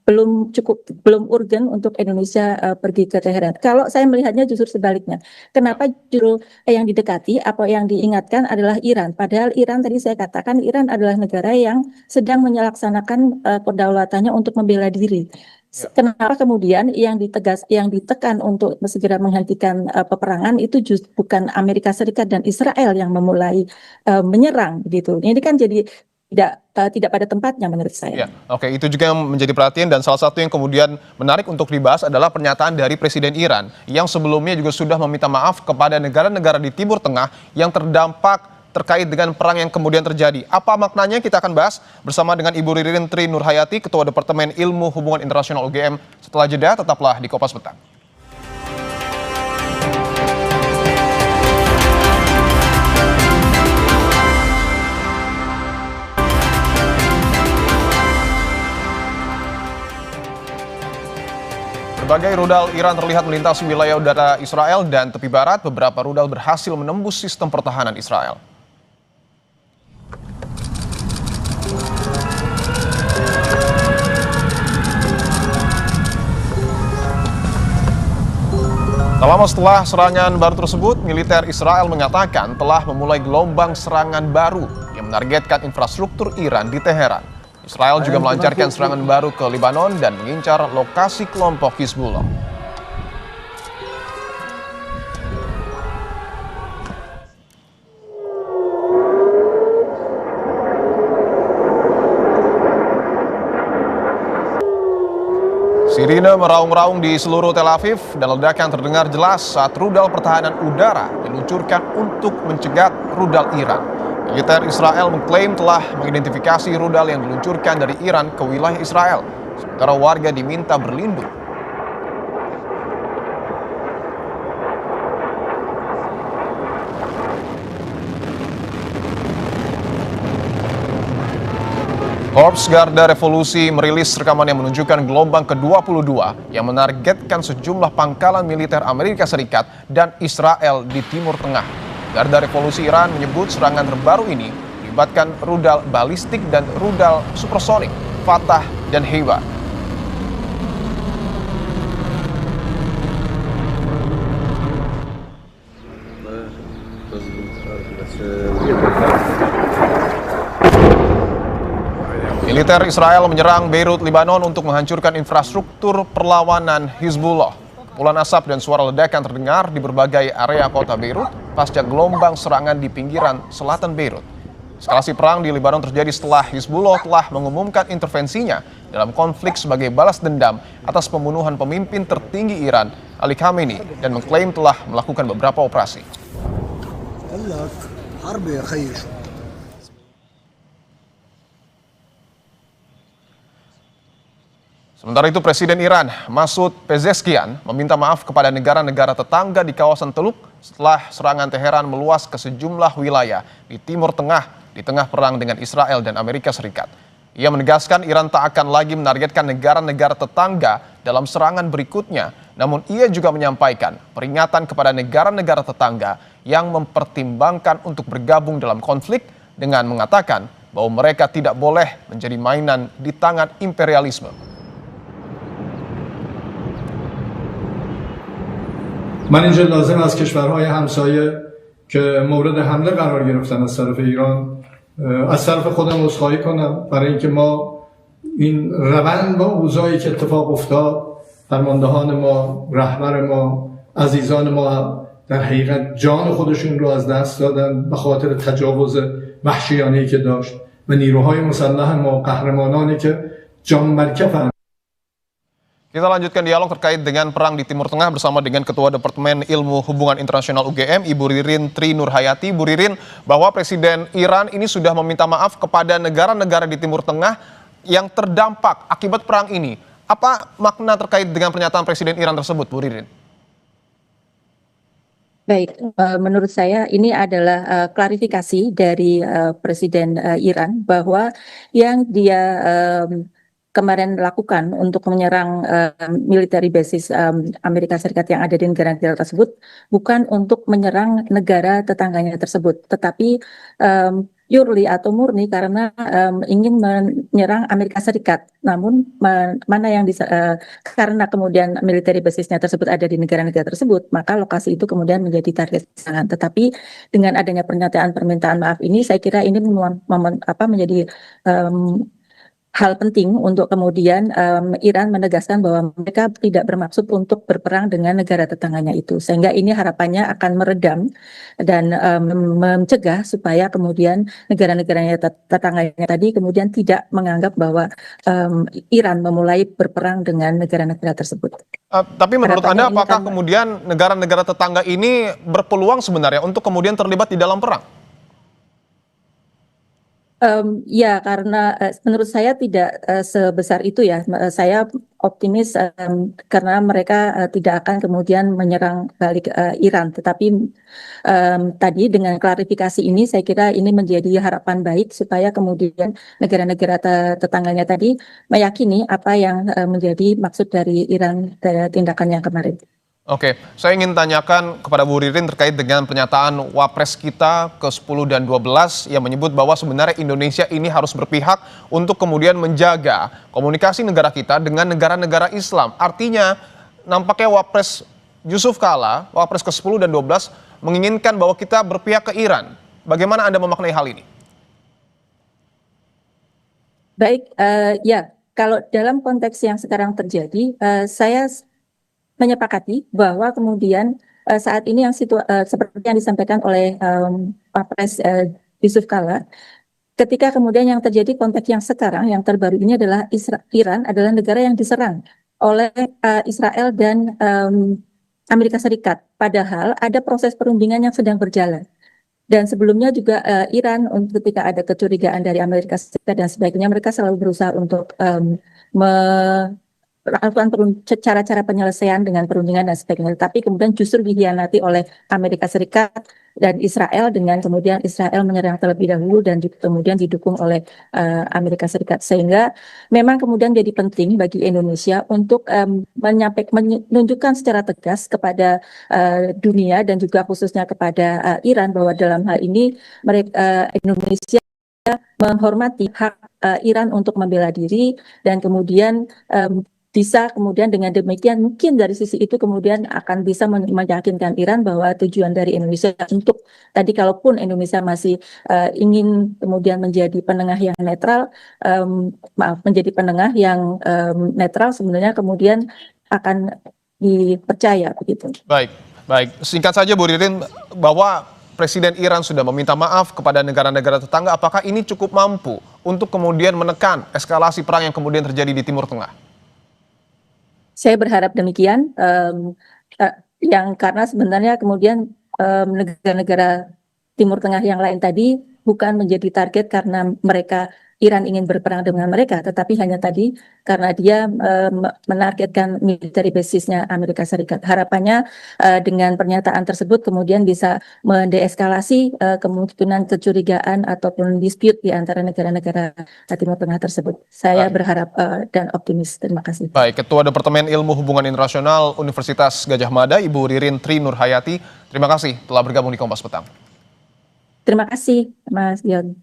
belum urgen untuk Indonesia pergi ke Teheran. Kalau saya melihatnya justru sebaliknya. Kenapa justru yang didekati, apa yang diingatkan adalah Iran. Padahal Iran, tadi saya katakan, Iran adalah negara yang sedang menyelaksanakan kedaulatannya untuk membela diri. Kenapa kemudian yang ditekan untuk segera menghentikan peperangan itu bukan Amerika Serikat dan Israel yang memulai menyerang gitu. Ini kan jadi tidak pada tempatnya menurut saya. Ya, oke, itu juga yang menjadi perhatian, dan salah satu yang kemudian menarik untuk dibahas adalah pernyataan dari Presiden Iran yang sebelumnya juga sudah meminta maaf kepada negara-negara di Timur Tengah yang terdampak terkait dengan perang yang kemudian terjadi. Apa maknanya kita akan bahas bersama dengan Ibu Ririn Tri Nurhayati, Ketua Departemen Ilmu Hubungan Internasional UGM. Setelah jeda, tetaplah di Kompas Petang. Berbagai rudal Iran terlihat melintas wilayah udara Israel, dan tepi barat beberapa rudal berhasil menembus sistem pertahanan Israel. Tak lama setelah serangan baru tersebut, militer Israel mengatakan telah memulai gelombang serangan baru yang menargetkan infrastruktur Iran di Teheran. Israel juga melancarkan serangan baru ke Lebanon dan mengincar lokasi kelompok Hizbullah. Sirine meraung-raung di seluruh Tel Aviv dan ledakan terdengar jelas saat rudal pertahanan udara diluncurkan untuk mencegat rudal Iran. Militer Israel mengklaim telah mengidentifikasi rudal yang diluncurkan dari Iran ke wilayah Israel, sementara warga diminta berlindung. Korps Garda Revolusi merilis rekaman yang menunjukkan gelombang ke-22 yang menargetkan sejumlah pangkalan militer Amerika Serikat dan Israel di Timur Tengah. Garda Revolusi Iran menyebut serangan terbaru ini melibatkan rudal balistik dan rudal supersonik Fatah dan Heba. Militer Israel menyerang Beirut, Lebanon untuk menghancurkan infrastruktur perlawanan Hizbullah. Kepulan asap dan suara ledakan terdengar di berbagai area kota Beirut pasca gelombang serangan di pinggiran selatan Beirut. Eskalasi perang di Lebanon terjadi setelah Hizbullah telah mengumumkan intervensinya dalam konflik sebagai balas dendam atas pembunuhan pemimpin tertinggi Iran, Ali Khamenei, dan mengklaim telah melakukan beberapa operasi. Sementara itu, Presiden Iran, Masoud Pezeshkian, meminta maaf kepada negara-negara tetangga di kawasan Teluk setelah serangan Teheran meluas ke sejumlah wilayah di Timur Tengah di tengah perang dengan Israel dan Amerika Serikat. Ia menegaskan Iran tak akan lagi menargetkan negara-negara tetangga dalam serangan berikutnya, namun ia juga menyampaikan peringatan kepada negara-negara tetangga yang mempertimbangkan untuk bergabung dalam konflik dengan mengatakan bahwa mereka tidak boleh menjadi mainan di tangan imperialisme. من اینجا لازم از کشورهای همسایه که مورد حمله قرار گرفتن از طرف ایران از طرف خودم عذرخواهی کنم برای اینکه ما این روند با اوضاعی که اتفاق افتاد فرماندهان ما، رهبر ما، عزیزان ما در حقیقت جان خودشون رو از دست دادن به خاطر تجاوز وحشیانه‌ای که داشت و نیروهای مسلح ما قهرمانانی که جان مرکفن. Kita lanjutkan dialog terkait dengan perang di Timur Tengah bersama dengan Ketua Departemen Ilmu Hubungan Internasional UGM, Ibu Ririn Tri Nurhayati. Bu Ririn, bahwa Presiden Iran ini sudah meminta maaf kepada negara-negara di Timur Tengah yang terdampak akibat perang ini. Apa makna terkait dengan pernyataan Presiden Iran tersebut, Bu Ririn? Baik, menurut saya ini adalah klarifikasi dari Presiden Iran bahwa yang dia kemarin lakukan untuk menyerang military basis Amerika Serikat yang ada di negara-negara tersebut bukan untuk menyerang negara tetangganya tersebut, tetapi purely atau murni karena ingin menyerang Amerika Serikat. Namun mana yang karena kemudian military basisnya tersebut ada di negara-negara tersebut, maka lokasi itu kemudian menjadi target serangan. Tetapi dengan adanya pernyataan permintaan maaf ini, saya kira ini menjadi hal penting untuk kemudian Iran menegaskan bahwa mereka tidak bermaksud untuk berperang dengan negara tetangganya itu. Sehingga ini harapannya akan meredam dan mencegah supaya kemudian negara-negaranya tetangganya tadi kemudian tidak menganggap bahwa Iran memulai berperang dengan negara-negara tersebut. Tapi menurut Anda apakah kemudian negara-negara tetangga ini berpeluang sebenarnya untuk kemudian terlibat di dalam perang? Ya, karena menurut saya tidak sebesar itu ya. Saya optimis karena mereka tidak akan kemudian menyerang balik Iran. Tetapi tadi dengan klarifikasi ini saya kira ini menjadi harapan baik supaya kemudian negara-negara tetangganya tadi meyakini apa yang menjadi maksud dari Iran tindakannya kemarin. Oke, saya ingin tanyakan kepada Bu Ririn terkait dengan pernyataan Wapres kita ke-10 dan 12 yang menyebut bahwa sebenarnya Indonesia ini harus berpihak untuk kemudian menjaga komunikasi negara kita dengan negara-negara Islam. Artinya nampaknya Wapres Yusuf Kala, Wapres ke-10 dan 12 menginginkan bahwa kita berpihak ke Iran. Bagaimana Anda memaknai hal ini? Baik, ya kalau dalam konteks yang sekarang terjadi, saya menyepakati bahwa kemudian saat ini yang seperti yang disampaikan oleh Wapres Yusuf Kala, ketika kemudian yang terjadi konteks yang sekarang yang terbaru ini adalah Iran adalah negara yang diserang oleh Israel dan Amerika Serikat. Padahal ada proses perundingan yang sedang berjalan. Dan sebelumnya juga Iran ketika ada kecurigaan dari Amerika Serikat dan sebagainya, mereka selalu berusaha untuk melakukan cara-cara penyelesaian dengan perundingan dan sebagainya. Tapi kemudian justru dihianati oleh Amerika Serikat dan Israel dengan kemudian Israel menyerang terlebih dahulu dan kemudian didukung oleh Amerika Serikat. Sehingga memang kemudian jadi penting bagi Indonesia untuk menunjukkan secara tegas kepada dunia dan juga khususnya kepada Iran bahwa dalam hal ini Indonesia menghormati hak Iran untuk membela diri dan kemudian bisa kemudian dengan demikian mungkin dari sisi itu kemudian akan bisa meyakinkan Iran bahwa tujuan dari Indonesia untuk tadi kalaupun Indonesia masih ingin kemudian menjadi penengah yang netral, menjadi penengah yang netral sebenarnya kemudian akan dipercaya begitu. Baik. Singkat saja Bu Ririn, bahwa Presiden Iran sudah meminta maaf kepada negara-negara tetangga. Apakah ini cukup mampu untuk kemudian menekan eskalasi perang yang kemudian terjadi di Timur Tengah? Saya berharap demikian, yang karena sebenarnya kemudian negara-negara Timur Tengah yang lain tadi bukan menjadi target karena Iran ingin berperang dengan mereka, tetapi hanya tadi karena dia menargetkan military basisnya Amerika Serikat. Harapannya dengan pernyataan tersebut kemudian bisa mendeeskalasi kemungkinan kecurigaan ataupun dispute di antara negara-negara Timur Tengah tersebut. Saya berharap dan optimis. Terima kasih. Baik, Ketua Departemen Ilmu Hubungan Internasional Universitas Gadjah Mada, Ibu Ririn Tri Nurhayati, terima kasih telah bergabung di Kompas Petang. Terima kasih, Mas Dion.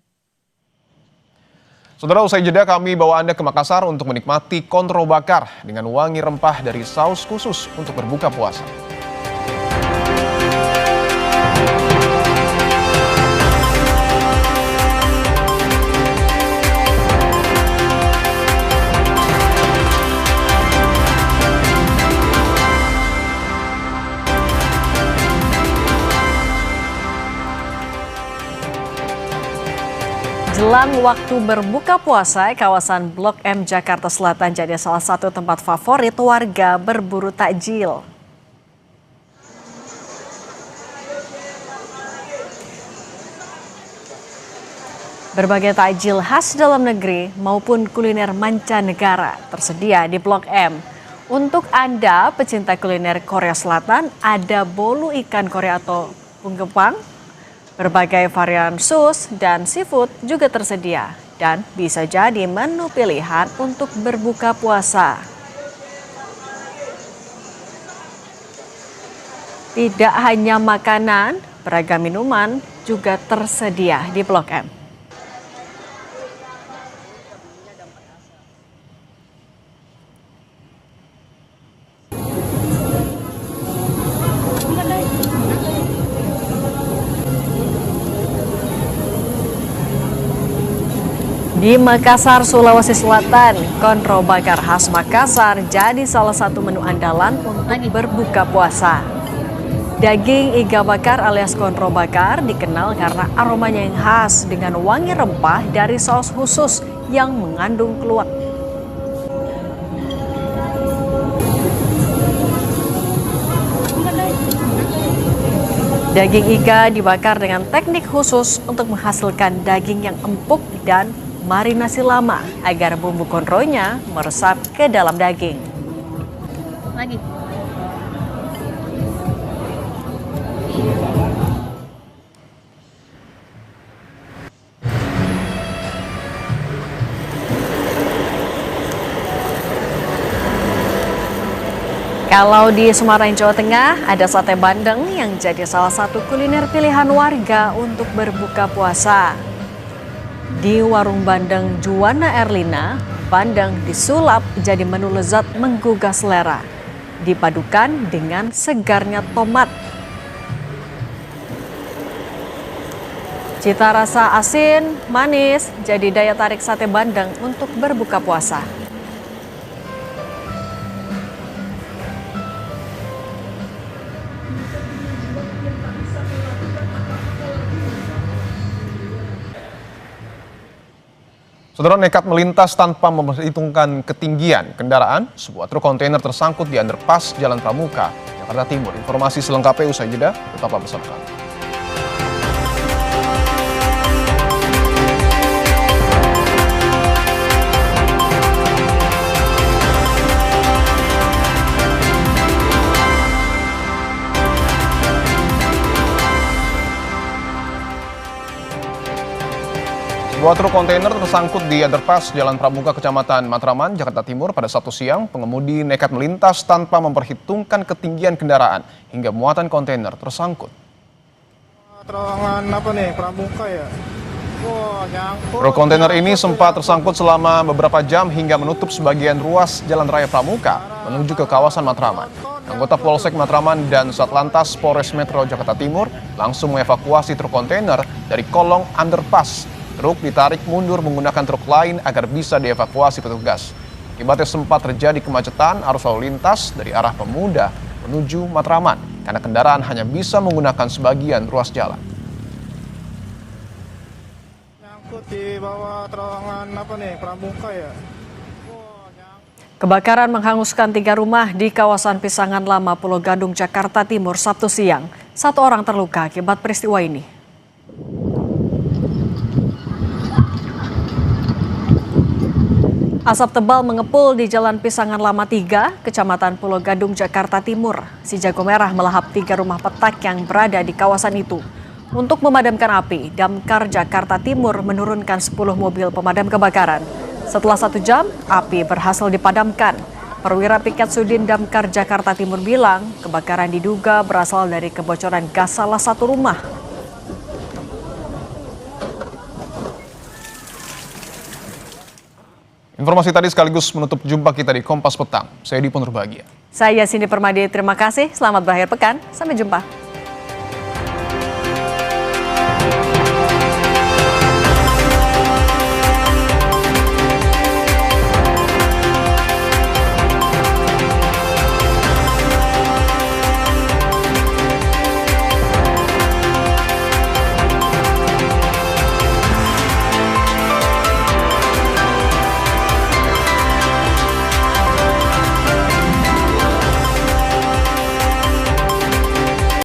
Saudara, usai jeda kami bawa Anda ke Makassar untuk menikmati kontro bakar dengan wangi rempah dari saus khusus untuk berbuka puasa. Jelang waktu berbuka puasa, kawasan Blok M Jakarta Selatan jadi salah satu tempat favorit warga berburu takjil. Berbagai takjil khas dalam negeri maupun kuliner mancanegara tersedia di Blok M. Untuk Anda pecinta kuliner Korea Selatan, ada bolu ikan Korea atau bunggepang. Berbagai varian sus dan seafood juga tersedia dan bisa jadi menu pilihan untuk berbuka puasa. Tidak hanya makanan, beragam minuman juga tersedia di Blok M. Di Makassar, Sulawesi Selatan, kontro bakar khas Makassar jadi salah satu menu andalan untuk berbuka puasa. Daging iga bakar alias kontro bakar dikenal karena aromanya yang khas dengan wangi rempah dari saus khusus yang mengandung keluak. Daging iga dibakar dengan teknik khusus untuk menghasilkan daging yang empuk dan marinasi lama agar bumbu kontronya meresap ke dalam daging. Lagi. Kalau di Semarang, Jawa Tengah, ada sate bandeng yang jadi salah satu kuliner pilihan warga untuk berbuka puasa. Di warung bandeng Juwana Erlina, bandeng disulap jadi menu lezat menggugah selera, dipadukan dengan segarnya tomat. Cita rasa asin, manis, jadi daya tarik sate bandeng untuk berbuka puasa. Saudara nekat melintas tanpa memperhitungkan ketinggian kendaraan, sebuah truk kontainer tersangkut di underpass Jalan Pramuka, Jakarta Timur. Informasi selengkapnya usai jeda, tetaplah bersama kami. Sebuah truk kontainer tersangkut di underpass Jalan Pramuka, Kecamatan Matraman, Jakarta Timur pada Sabtu siang. Pengemudi nekat melintas tanpa memperhitungkan ketinggian kendaraan hingga muatan kontainer tersangkut. Terowongan apa nih, Pramuka ya? Wah, nyangkut. Truk kontainer ini sempat tersangkut selama beberapa jam hingga menutup sebagian ruas Jalan Raya Pramuka menuju ke kawasan Matraman. Anggota Polsek Matraman dan Satlantas Polres Metro Jakarta Timur langsung mengevakuasi truk kontainer dari kolong underpass. Truk ditarik mundur menggunakan truk lain agar bisa dievakuasi petugas. Akibatnya sempat terjadi kemacetan arus lalu lintas dari arah Pemuda menuju Matraman karena kendaraan hanya bisa menggunakan sebagian ruas jalan. Nyangkut di bawah terowongan apa nih, Pramuka ya? Kebakaran menghanguskan 3 rumah di kawasan Pisangan Lama, Pulau Gadung, Jakarta Timur, Sabtu siang. 1 orang terluka akibat peristiwa ini. Asap tebal mengepul di Jalan Pisangan Lama 3, Kecamatan Pulau Gadung, Jakarta Timur. Si jago merah melahap 3 rumah petak yang berada di kawasan itu. Untuk memadamkan api, Damkar Jakarta Timur menurunkan 10 mobil pemadam kebakaran. Setelah 1 jam, api berhasil dipadamkan. Perwira Piket Sudin Damkar Jakarta Timur bilang, kebakaran diduga berasal dari kebocoran gas salah satu rumah. Informasi tadi sekaligus menutup jumpa kita di Kompas Petang. Saya Dipon Nurbahagia. Saya Cindy Permadi, terima kasih. Selamat berakhir pekan. Sampai jumpa.